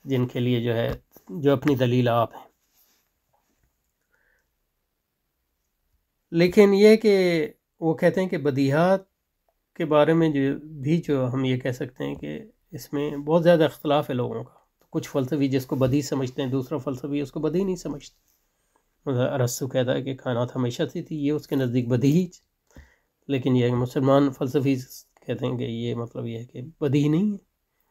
جن کے لیے جو ہے جو اپنی دلیل آپ ہیں. لیکن یہ کہ وہ کہتے ہیں کہ بدیہات کے بارے میں جو ہم یہ کہہ سکتے ہیں کہ اس میں بہت زیادہ اختلاف ہے لوگوں کا. کچھ فلسفی جس کو بدیہی سمجھتے ہیں، دوسرا فلسفی اس کو بدیہی نہیں سمجھتے. ارسطو کہتا ہے کہ کائنات ہمیشہ سے تھی، یہ اس کے نزدیک بدیہی. لیکن یہ مسلمان فلسفی کہتے ہیں کہ یہ مطلب یہ ہے کہ بدیہی نہیں ہے.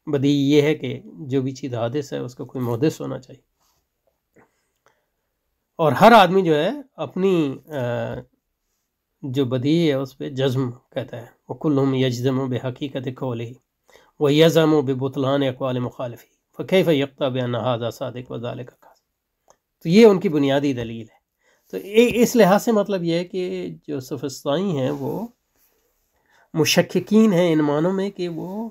بدیہی یہ ہے کہ جو بھی چیز حادث ہے اس کا کوئی محدث ہونا چاہیے. اور ہر آدمی جو ہے اپنی جو بدیہی ہے اس پہ جزم کہتا ہے. وَكُلُّهُمْ يَجْزَمُ بِحَقِيقَةِ قَوْلِهِ وَيَزْعَمُ بِبُطْلَانِ أَقْوَالِ مُخَالِفِهِ فَكَيْفَ يَقْطَعُ بِأَنَّ هَذَا صَادِقٌ وَذَلِكَ كَاذِبٌ. تو یہ ان کی بنیادی دلیل ہے. تو اس لحاظ سے مطلب یہ ہے کہ جو سوفسطائی ہیں وہ مشککین ہیں ان معنوں میں کہ وہ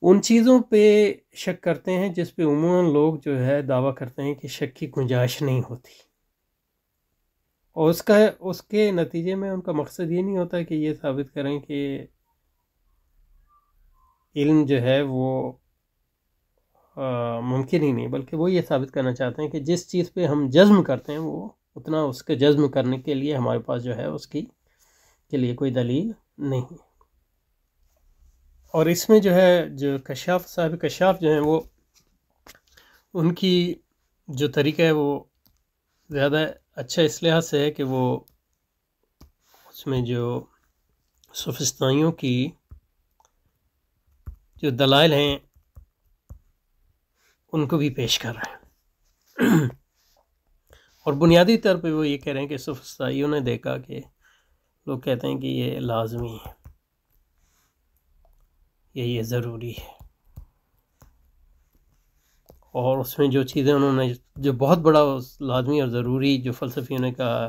ان چیزوں پہ شک کرتے ہیں جس پہ عموماً لوگ جو ہے دعویٰ کرتے ہیں کہ شک کی گنجائش نہیں ہوتی. اور اس کے نتیجے میں ان کا مقصد یہ نہیں ہوتا کہ یہ ثابت کریں کہ علم جو ہے وہ ممکن ہی نہیں، بلکہ وہ یہ ثابت کرنا چاہتے ہیں کہ جس چیز پہ ہم جزم کرتے ہیں وہ اتنا اس کے جزم کرنے کے لیے ہمارے پاس جو ہے اس کی کے لیے کوئی دلیل نہیں. اور اس میں جو ہے جو صاحب کشاف جو ہیں وہ ان کی جو طریقہ ہے وہ زیادہ اچھا اس لحاظ سے ہے کہ وہ اس میں جو سوفسطائیوں کی جو دلائل ہیں ان کو بھی پیش کر رہے ہیں. اور بنیادی طور پہ وہ یہ کہہ رہے ہیں کہ سوفسطائیوں نے دیکھا کہ لوگ کہتے ہیں کہ یہ لازمی ہے، یہ ضروری ہے. اور اس میں جو چیزیں انہوں نے جو بہت بڑا لازمی اور ضروری جو فلسفیوں نے کہا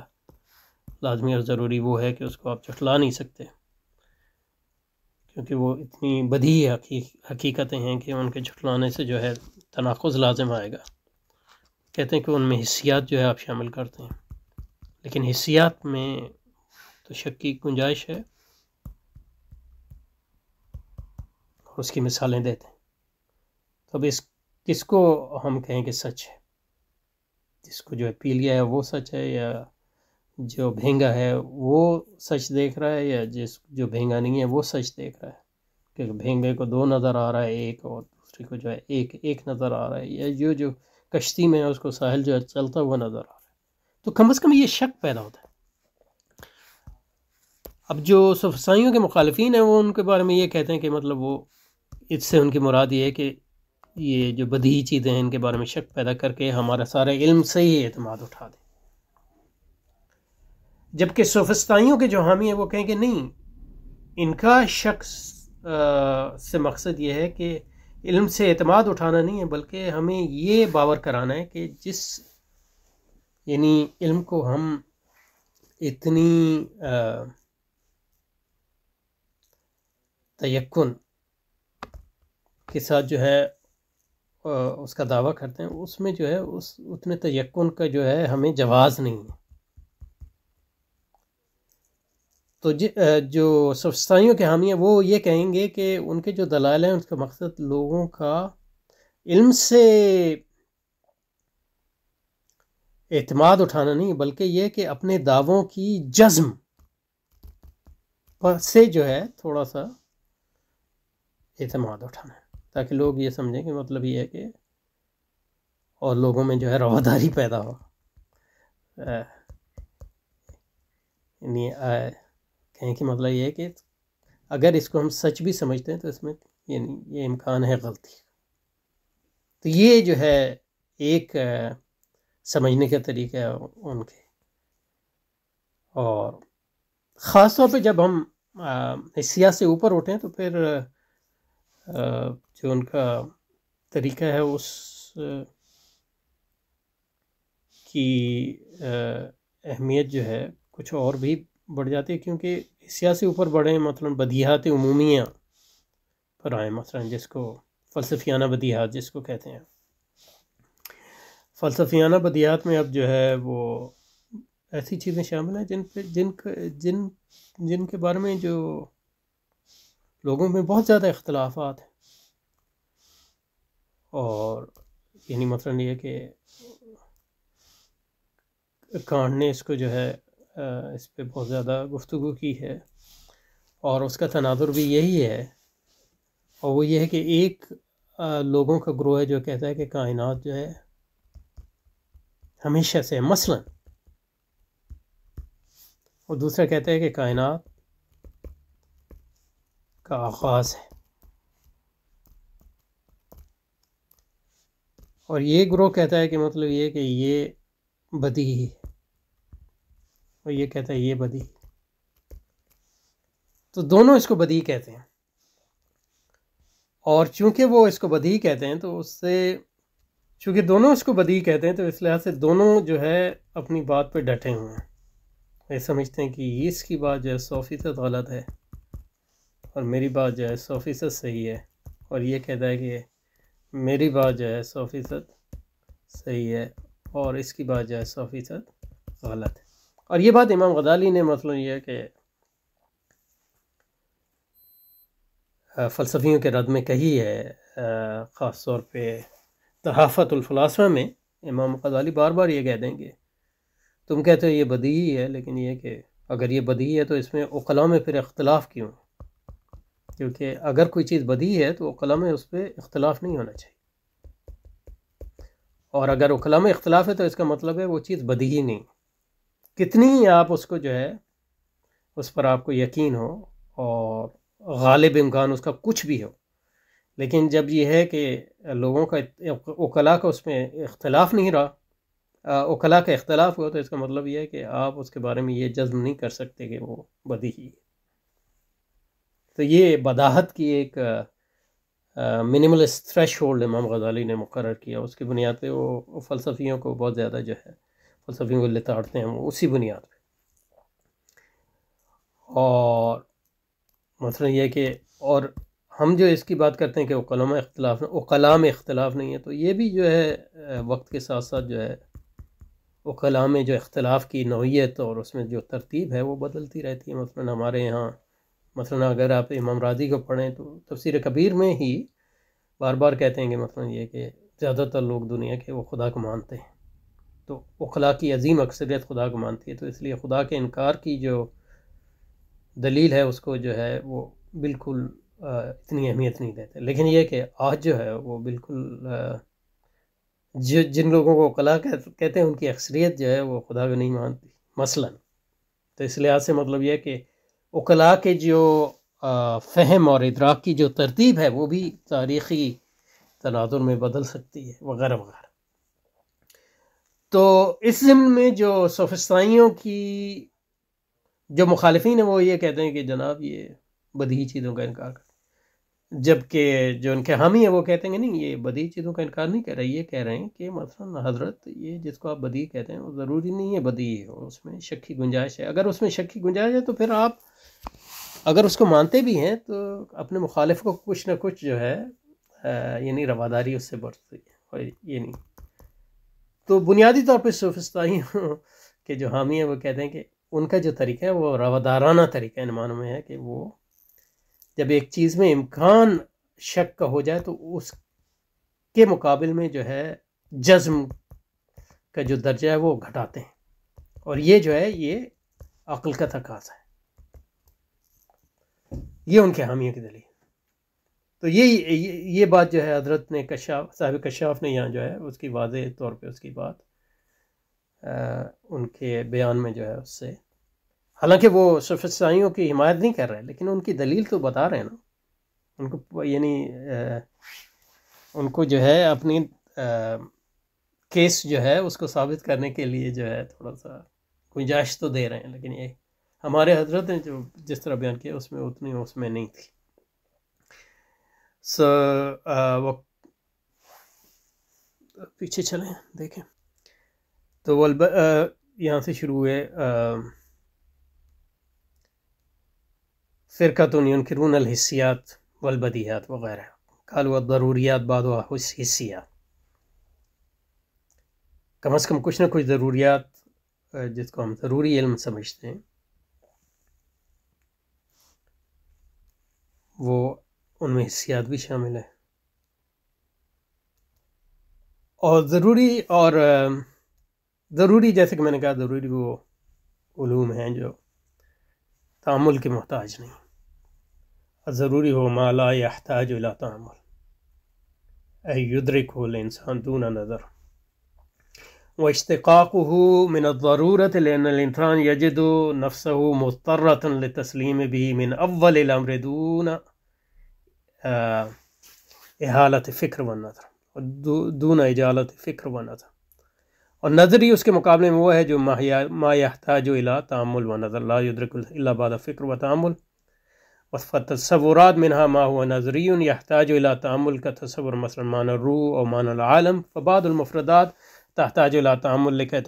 لازمی اور ضروری وہ ہے کہ اس کو آپ جھٹلا نہیں سکتے، کیونکہ وہ اتنی بدیہی حقیقتیں ہیں کہ ان کے جھٹلانے سے جو ہے تناقض لازم آئے گا. کہتے ہیں کہ ان میں حسیات جو ہے آپ شامل کرتے ہیں، لیکن حسیات میں تو شک کی گنجائش ہے. اس کی مثالیں دیتے ہیں. تو اب اس کس کو ہم کہیں کہ سچ ہے، جس کو جو ہے پی لیا ہے وہ سچ ہے، یا جو بھینگا ہے وہ سچ دیکھ رہا ہے، یا جو بھینگا نہیں ہے وہ سچ دیکھ رہا ہے؟ کیونکہ بھینگے کو دو نظر آ رہا ہے ایک، اور دوسرے کو جو ہے ایک نظر آ رہا ہے، یا جو کشتی میں ہے اس کو ساحل جو ہے چلتا ہوا نظر آ رہا ہے، تو کم از کم یہ شک پیدا ہوتا ہے۔ اب جو سفسطائیوں کے مخالفین ہیں وہ ان کے بارے میں یہ کہتے ہیں کہ مطلب وہ اس سے ان کی مراد یہ ہے کہ یہ جو بدیہی چیزیں ہیں ان کے بارے میں شک پیدا کر کے ہمارا سارا علم سے ہی اعتماد اٹھا دیں، جبکہ سفسطائیوں کے جو حامی ہیں وہ کہیں کہ نہیں، ان کا شخص سے مقصد یہ ہے کہ علم سے اعتماد اٹھانا نہیں ہے، بلکہ ہمیں یہ باور کرانا ہے کہ یعنی علم کو ہم اتنی تیقن کے ساتھ جو ہے اس کا دعویٰ کرتے ہیں، اس میں جو ہے اتنے تیقن کا جو ہے ہمیں جواز نہیں ہے۔ تو جو سفسطائیوں کے حامی ہیں وہ یہ کہیں گے کہ ان کے جو دلائل ہیں اس کا مقصد لوگوں کا علم سے اعتماد اٹھانا نہیں، بلکہ یہ کہ اپنے دعووں کی جزم سے جو ہے تھوڑا سا اعتماد اٹھانا ہے، تاکہ لوگ یہ سمجھیں کہ مطلب یہ ہے کہ اور لوگوں میں جو ہے رواداری پیدا ہو، یعنی کہیں کہ مطلب یہ ہے کہ اگر اس کو ہم سچ بھی سمجھتے ہیں تو اس میں یعنی یہ امکان ہے غلطی۔ تو یہ جو ہے ایک سمجھنے کا طریقہ ہے ان کے، اور خاص طور پہ جب ہم حسیات سے اوپر اٹھیں تو پھر جو ان کا طریقہ ہے اس کی اہمیت جو ہے کچھ اور بھی بڑھ جاتی ہے، کیونکہ حسیات سے اوپر بڑھیں مثلا بدیہات عمومیہ پر آئیں، مثلا جس کو فلسفیانہ بدیہات جس کو کہتے ہیں۔ فلسفیانہ بدیہات میں اب جو ہے وہ ایسی چیزیں شامل ہیں جن کے بارے میں جو لوگوں میں بہت زیادہ اختلافات ہیں، اور یعنی مثلا یہ کہ کانٹ نے اس کو جو ہے اس پہ بہت زیادہ گفتگو کی ہے، اور اس کا تناظر بھی یہی ہے، اور وہ یہ ہے کہ ایک لوگوں کا گروہ ہے جو کہتا ہے کہ کائنات جو ہے ہمیشہ سے مثلا، اور دوسرا کہتا ہے کہ کائنات کا آغاز ہے، اور یہ گروہ کہتا ہے کہ مطلب یہ کہ یہ بدیہی ہے، اور یہ کہتا ہے یہ بدیہی۔ تو دونوں اس کو بدیہی کہتے ہیں، اور چونکہ وہ اس کو بدیہی کہتے ہیں تو چونکہ دونوں اس کو بدیہی کہتے ہیں تو اس لحاظ سے دونوں جو ہے اپنی بات پہ ڈٹے ہوئے ہیں، یہ سمجھتے ہیں کہ اس کی بات جو ہے 100% غلط ہے اور میری بات جو ہے 100% صحیح ہے، اور یہ کہتا ہے کہ میری بات جو ہے 100% صحیح ہے اور اس کی بات جو ہے 100% غلط ہے۔ اور یہ بات امام غزالی نے مثلا یہ ہے کہ فلسفیوں کے رد میں کہی ہے، خاص طور پہ تحافت الفلاسفہ میں امام غزالی بار بار یہ کہہ دیں کہ تم کہتے ہو یہ بدیہی ہے، لیکن یہ کہ اگر یہ بدیہی ہے تو اس میں عقلاء میں پھر اختلاف کیوں ہے؟ کیونکہ اگر کوئی چیز بدیہی ہے تو عقلاء میں اس پہ اختلاف نہیں ہونا چاہیے، اور اگر عقلاء میں اختلاف ہے تو اس کا مطلب ہے وہ چیز بدیہی نہیں، کتنی ہی آپ اس کو جو ہے اس پر آپ کو یقین ہو اور غالب امکان اس کا کچھ بھی ہو، لیکن جب یہ ہے کہ لوگوں کا عقلاء کا اس میں اختلاف نہیں رہا، عقلاء کا اختلاف ہوا، تو اس کا مطلب یہ ہے کہ آپ اس کے بارے میں یہ جزم نہیں کر سکتے کہ وہ بدیہی ہے۔ تو یہ بداہت کی ایک منیملسٹ تھریش ہولڈ امام غزالی نے مقرر کیا، اس کی بنیاد پہ وہ فلسفیوں کو بہت زیادہ جو ہے فلسفیوں کو لتاڑتے ہیں وہ اسی بنیاد پہ۔ اور مثلا یہ کہ اور ہم جو اس کی بات کرتے ہیں کہ عقلاء میں اختلاف نہیں ہے، تو یہ بھی جو ہے وقت کے ساتھ ساتھ جو ہے عقلاء میں جو اختلاف کی نوعیت اور اس میں جو ترتیب ہے وہ بدلتی رہتی ہے۔ مثلا ہمارے یہاں مثلا اگر آپ امام راضی کو پڑھیں تو تفسیر کبیر میں ہی بار بار کہتے ہیں کہ مثلا یہ کہ زیادہ تر لوگ دنیا کے وہ خدا کو مانتے ہیں، تو عقلاء کی عظیم اکثریت خدا کو مانتی ہے، تو اس لیے خدا کے انکار کی جو دلیل ہے اس کو جو ہے وہ بالکل اتنی اہمیت نہیں دیتے۔ لیکن یہ کہ آج جو ہے وہ بالکل جن لوگوں کو عقلاء کہتے ہیں ان کی اکثریت جو ہے وہ خدا کو نہیں مانتی مثلا۔ تو اس لحاظ سے مطلب یہ کہ عقلاء کے جو فہم اور ادراک کی جو ترتیب ہے وہ بھی تاریخی تناظر میں بدل سکتی ہے وغیرہ وغیرہ۔ تو اس ضمن میں جو سوفسطائیوں کی جو مخالفین ہیں وہ یہ کہتے ہیں کہ جناب یہ بدیہی چیزوں کا انکار کرتے ہیں، جبکہ جو ان کے حامی ہیں وہ کہتے ہیں کہ نہیں، یہ بدیہی چیزوں کا انکار نہیں کر رہے، یہ کہہ رہے ہیں کہ مثلا حضرت یہ جس کو آپ بدیہی کہتے ہیں وہ ضروری نہیں ہے بدیہی ہو، اس میں شک کی گنجائش ہے۔ اگر اس میں شک کی گنجائش ہے تو پھر آپ اگر اس کو مانتے بھی ہیں تو اپنے مخالف کو کچھ نہ کچھ جو ہے یعنی رواداری اس سے برتتی ہے، اور یہ نہیں۔ تو بنیادی طور پہ سوفسطائیوں کے جو حامی ہیں وہ کہتے ہیں کہ ان کا جو طریقہ ہے وہ روادارانہ طریقہ ان معنوں میں ہے کہ وہ جب ایک چیز میں امکان شک کا ہو جائے تو اس کے مقابل میں جو ہے جزم کا جو درجہ ہے وہ گھٹاتے ہیں، اور یہ جو ہے یہ عقل کا تقاضا ہے۔ یہ ان کے حامیوں کی دلیل۔ تو یہ بات جو ہے حضرت نے صاحب کشاف نے یہاں جو ہے اس کی واضح طور پہ اس کی بات ان کے بیان میں جو ہے اس سے، حالانکہ وہ سوفسطائیوں کی حمایت نہیں کر رہے لیکن ان کی دلیل تو بتا رہے ہیں نا، ان کو یعنی ان کو جو ہے اپنی کیس جو ہے اس کو ثابت کرنے کے لیے جو ہے تھوڑا سا گنجائش تو دے رہے ہیں، لیکن یہ ہمارے حضرت نے جو جس طرح بیان کیا اس میں اتنی اس میں نہیں تھی۔ پیچھے چلیں دیکھیں تو یہاں سے شروع ہوئے فرقۃ ينکرون الحسیات والبدیہات وغیرہ، قالوا الضروریات بعضها حسیات، کم از کم کچھ نہ کچھ ضروریات جس کو ہم ضروری علم سمجھتے ہیں وہ ان میں حسیات بھی شامل ہے، اور ضروری جیسے کہ میں نے کہا ضروری وہ علوم ہیں جو تعامل کے محتاج نہیں، ضروری ہو ما لا يحتاج الى تعامل اي يدركه الانسان دون نظر، واشتقاقه من الضرورة لأن الانسان يجد نفسه مضطرة للتسليم به من اول الامر دون احالة فکر و نظر، دون اجالت فکر و نظر، اور نظری اس کے مقابلے میں وہ ہے جو ما يحتاج الى تعامل و نظر لا يدرك الا بعد فکر و تعامل، فالتصورات منها ما هو نظری يحتاج الى تعامل كتصور مثلا معنى الروح او معنى العالم، فبعض المفردات تحتاج الى تعامل لكي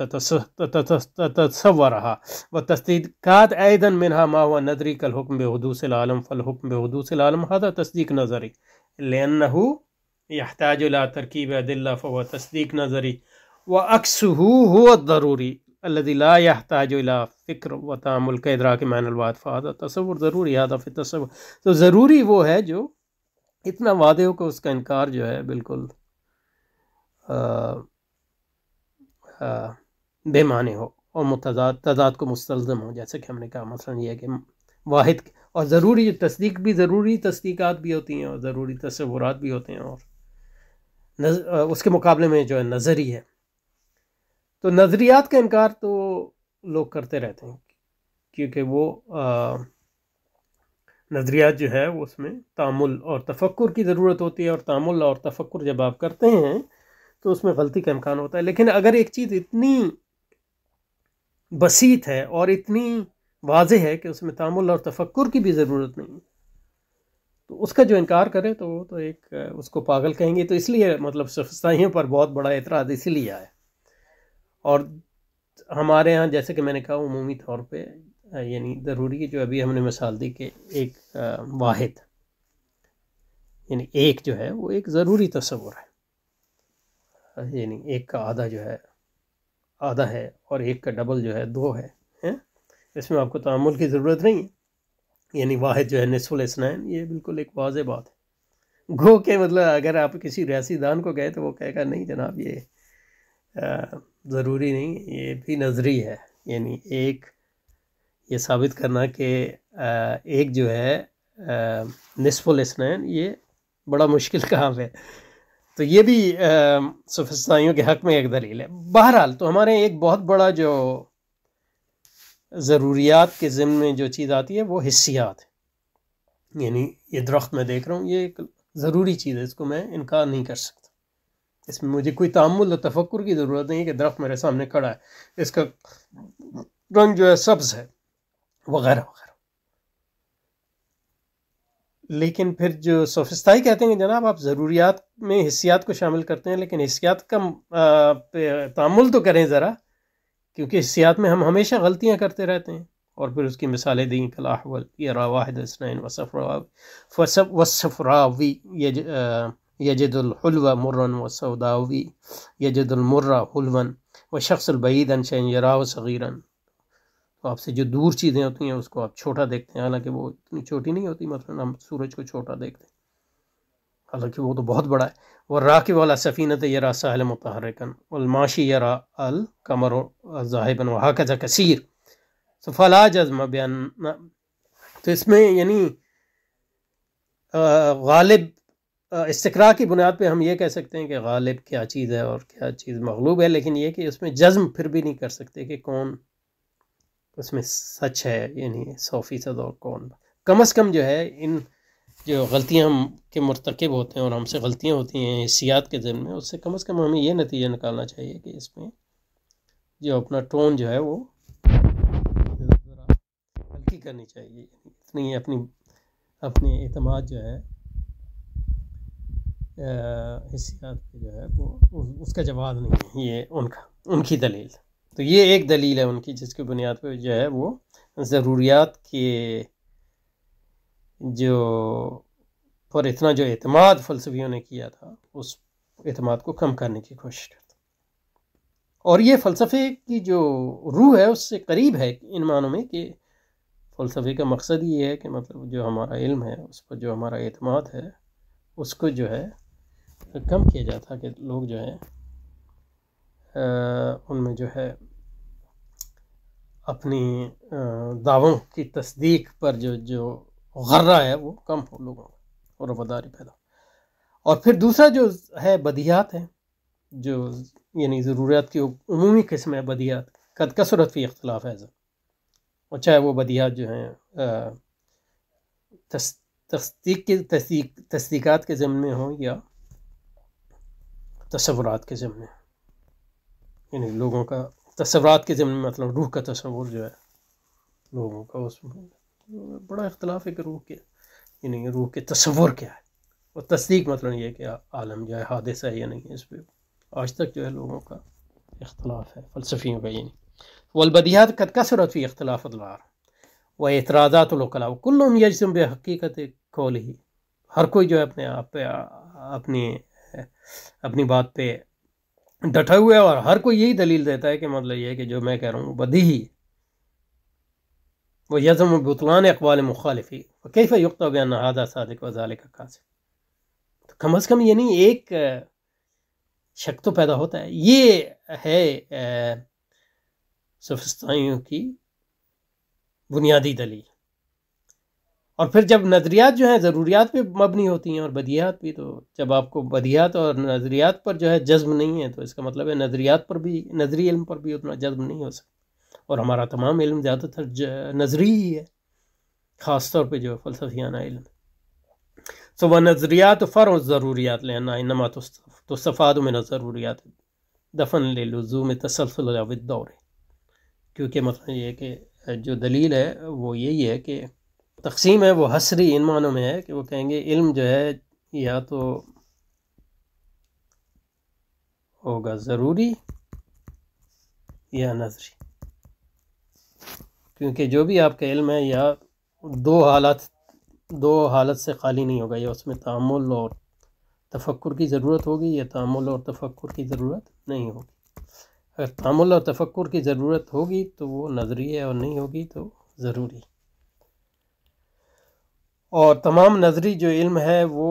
تتصورها، والتصديقات ايضا منها ما هو نظري كالحكم بحدوث العالم، فالحكم بحدوث العالم هذا تصديق نظري لأنه يحتاج الى تركيب أدلة فهو تصديق نظري، وعكسه هو الضروري الذي لا يحتاج الى فکر و تعامل كإدراك معنى الواحد، فهذا تصور ضروری، هذا في التصور۔ تو ضروری وہ ہے جو اتنا واضح ہو کہ اس کا انکار جو ہے بالکل بے معنی ہو اور تضاد کو مستلزم ہو، جیسے کہ ہم نے کہا مثلا یہ ہے کہ واحد اور ضروری تصدیق بھی، ضروری تصدیقات بھی ہوتی ہیں اور ضروری تصورات بھی ہوتے ہیں، اور اس کے مقابلے میں جو ہے نظری ہے۔ تو نظریات کا انکار تو لوگ کرتے رہتے ہیں کیونکہ وہ نظریات جو ہے وہ اس میں تأمل اور تفکر کی ضرورت ہوتی ہے، اور تأمل اور تفکر جب آپ کرتے ہیں تو اس میں غلطی کا امکان ہوتا ہے۔ لیکن اگر ایک چیز اتنی بسیط ہے اور اتنی واضح ہے کہ اس میں تأمل اور تفکر کی بھی ضرورت نہیں، تو اس کا جو انکار کرے تو وہ تو ایک اس کو پاگل کہیں گے۔ تو اس لیے مطلب سفسطائیوں پر بہت بڑا اعتراض اسی لیے آیا، اور ہمارے ہاں جیسے کہ میں نے کہا عمومی طور پہ یعنی ضروری جو ابھی ہم نے مثال دی کہ ایک واحد یعنی ایک جو ہے وہ ایک ضروری تصور ہے، یعنی ایک کا آدھا جو ہے آدھا ہے اور ایک کا ڈبل جو ہے دو ہے، اس میں آپ کو تعامل کی ضرورت نہیں ہے، یعنی واحد جو ہے نصف الاثنین، یہ بالکل ایک واضح بات ہے، گو کہ مطلب اگر آپ کسی ریاضی دان کو کہے تو وہ کہے گا نہیں جناب یہ ضروری نہیں، یہ بھی نظری ہے. یعنی ایک یہ ثابت کرنا کہ ایک جو ہے نصف الاثنین یہ بڑا مشکل کام ہے. تو یہ بھی سوفسطائیوں کے حق میں ایک دلیل ہے. بہرحال تو ہمارے ایک بہت بڑا جو ضروریات کے ضمن میں جو چیز آتی ہے وہ حسیات ہے. یعنی یہ درخت میں دیکھ رہا ہوں، یہ ایک ضروری چیز ہے، اس کو میں انکار نہیں کر سکتا. اس میں مجھے کوئی تأمل و تفکر کی ضرورت نہیں ہے کہ درخت میرے سامنے کھڑا ہے، اس کا رنگ جو ہے سبز ہے وغیرہ وغیرہ. لیکن پھر جو سوفسطائی کہتے ہیں کہ جناب آپ ضروریات میں حسیات کو شامل کرتے ہیں، لیکن حسیات کا تأمل تو کریں ذرا، کیونکہ حسیات میں ہم ہمیشہ غلطیاں کرتے رہتے ہیں. اور پھر اس کی مثالیں دیں کلاحول یرا واحد اثنین وصفراوی یجد الحلو مرن وسوداوی یجد المر حلوا وشخص البعید عن شیء یراہ صغیرا. تو آپ سے جو دور چیزیں ہوتی ہیں اس کو آپ چھوٹا دیکھتے ہیں، حالانکہ وہ اتنی چھوٹی نہیں ہوتی. مثلا ہم سورج کو چھوٹا دیکھتے ہیں حالانکہ وہ تو بہت بڑا ہے. والراکب علی سفینۃ یرا ساحل متحرکا والماشی یرا القمر ذاہبا وہکذا کثیر. فلا جزم بیان. تو اس میں یعنی غالب استقراء کی بنیاد پہ ہم یہ کہہ سکتے ہیں کہ غالب کیا چیز ہے اور کیا چیز مغلوب ہے، لیکن یہ کہ اس میں جزم پھر بھی نہیں کر سکتے کہ کون اس میں سچ ہے، یعنی 100% اور کون. کم از کم جو ہے ان جو غلطیاں ہم کے مرتکب ہوتے ہیں اور ہم سے غلطیاں ہوتی ہیں حسیات کے ضمن میں، اس سے کم از کم ہمیں یہ نتیجہ نکالنا چاہیے کہ اس میں جو اپنا ٹون جو ہے وہ ہلکی کرنی چاہیے. اتنی اپنی اعتماد جو ہے حسیات پہ جو ہے وہ اس کا جواز نہیں ہے. یہ ان کی دلیل. تو یہ ایک دلیل ہے ان کی جس کی بنیاد پہ جو ہے وہ ضروریات کے جو پر اتنا جو اعتماد فلسفیوں نے کیا تھا اس اعتماد کو کم کرنے کی کوشش کرتا. اور یہ فلسفے کی جو روح ہے اس سے قریب ہے ان معنوں میں کہ فلسفے کا مقصد یہ ہے کہ مطلب جو ہمارا علم ہے اس پر جو ہمارا اعتماد ہے اس کو جو ہے کم کیا جاتا کہ لوگ جو ہے ان میں جو ہے اپنی دعووں کی تصدیق پر جو غرہ ہے وہ کم ہو لوگوں اور وفاداری پیدا. اور پھر دوسرا جو ہے بدیہات ہے، جو یعنی ضروریات کی عمومی قسم ہے بدیہات. قد کثرت فی اختلاف ہے، اور چاہے وہ بدیہات جو ہیں تصدیقات کے ضمن میں ہوں یا تصورات کے ضمن میں. یعنی لوگوں کا تصورات کے ضمن میں مطلب روح کا تصور جو ہے لوگوں کا، اس میں بڑا اختلاف ہے کہ روح کے یعنی روح کے تصور کیا ہے. اور تصدیق مطلب یہ کہ عالم جو ہے حادث ہے یا نہیں، اس پہ آج تک جو ہے لوگوں کا اختلاف ہے فلسفیوں کا. یعنی والبدیہات قد کثرت فی اختلاف الآراء و اعتراضات العقلاء کلهم یجزم بحقیقت قولہ. ہر کوئی جو ہے اپنے آپ پہ اپنی بات پہ ڈٹا ہوا ہے اور ہر کوئی یہی دلیل دیتا ہے کہ مطلب یہ ہے کہ جو میں کہہ رہا ہوں بدیہی. وہ یزم بطلان اقوال مخالفی کیف یقطع بان ھذا صادق وذلک کاذب. تو کم از کم یعنی ایک شک تو پیدا ہوتا ہے. یہ ہے سوفسطائیوں کی بنیادی دلیل. اور پھر جب نظریات جو ہیں ضروریات پہ مبنی ہوتی ہیں اور بدیہات بھی، تو جب آپ کو بدیہات اور نظریات پر جو ہے جزم نہیں ہے تو اس کا مطلب ہے نظریات پر بھی، نظری علم پر بھی اتنا جزم نہیں ہو سکتا. اور ہمارا تمام علم زیادہ تر نظری ہی ہے، خاص طور پہ جو فلسفیانہ علم. سو وہ نظریات فرع الضروریات لأنها انما تستفاد من الضروریات دفن للزوم تسلسل الدور. کیونکہ مطلب یہ کہ جو دلیل ہے وہ یہی ہے کہ تقسیم ہے وہ حصری ان معنوں میں ہے کہ وہ کہیں گے علم جو ہے یا تو ہوگا ضروری یا نظری. کیونکہ جو بھی آپ کا علم ہے یا دو حالت سے خالی نہیں ہوگا، یا اس میں تأمل اور تفکر کی ضرورت ہوگی یا تأمل اور تفکر کی ضرورت نہیں ہوگی. اگر تأمل اور تفکر کی ضرورت ہوگی تو وہ نظری ہے اور نہیں ہوگی تو ضروری. اور تمام نظری جو علم ہے وہ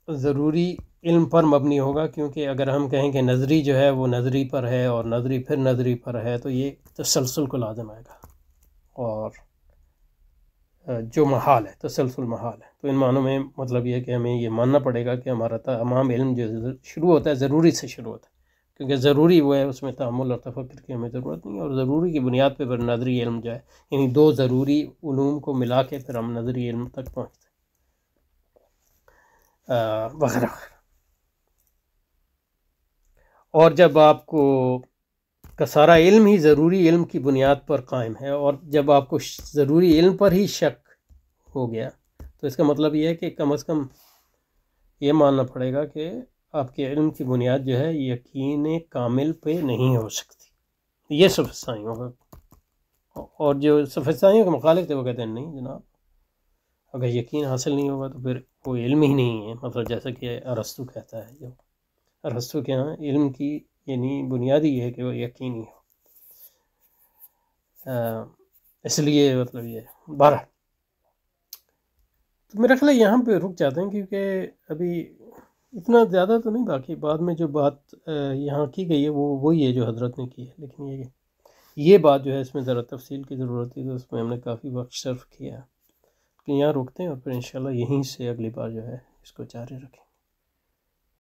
ضروری علم پر مبنی ہوگا، کیونکہ اگر ہم کہیں کہ نظری جو ہے وہ نظری پر ہے اور نظری پھر نظری پر ہے تو یہ تسلسل کو لازم آئے گا، اور جو محال ہے، تسلسل محال ہے۔ تو ان معنوں میں مطلب یہ ہے کہ ہمیں یہ ماننا پڑے گا کہ ہمارا تمام علم جو شروع ہوتا ہے ضروری سے شروع ہوتا ہے، کیونکہ ضروری وہ ہے، اس میں تعامل اور تفکر کی ہمیں ضرورت نہیں ہے، اور ضروری کی بنیاد پہ پھر نظری علم جو ہے، یعنی دو ضروری علوم کو ملا کے پھر ہم نظری علم تک پہنچتے ہیں وغیرہ۔ اور جب آپ کو کا سارا علم ہی ضروری علم کی بنیاد پر قائم ہے، اور جب آپ کو ضروری علم پر ہی شک ہو گیا، تو اس کا مطلب یہ ہے کہ کم از کم یہ ماننا پڑے گا کہ آپ کے علم کی بنیاد جو ہے یقین کامل پہ نہیں ہو سکتی۔ یہ سفسطائیوں کا، اور جو سفسطائیوں کے مخالف تھے وہ کہتے ہیں نہیں جناب، اگر یقین حاصل نہیں ہوگا تو پھر کوئی علم ہی نہیں ہے، مطلب جیسا کہ ارسطو کہتا ہے، جو ارسطو کے ہاں علم کی یعنی بنیادی یہ ہے کہ وہ یقینی ہو۔ اس لیے مطلب یہ 12 تو میرا خیال ہے یہاں پہ رک جاتے ہیں، کیونکہ ابھی اتنا زیادہ تو نہیں، باقی بعد میں جو بات یہاں کی گئی ہے وہ وہی ہے جو حضرت نے کی ہے، لیکن یہ بات جو ہے اس میں ذرا تفصیل کی ضرورت تھی، تو اس میں ہم نے کافی وقت صرف کیا، کہ یہاں رکتے ہیں اور پھر انشاءاللہ یہیں سے اگلی بار جو ہے اس کو جاری رکھیں۔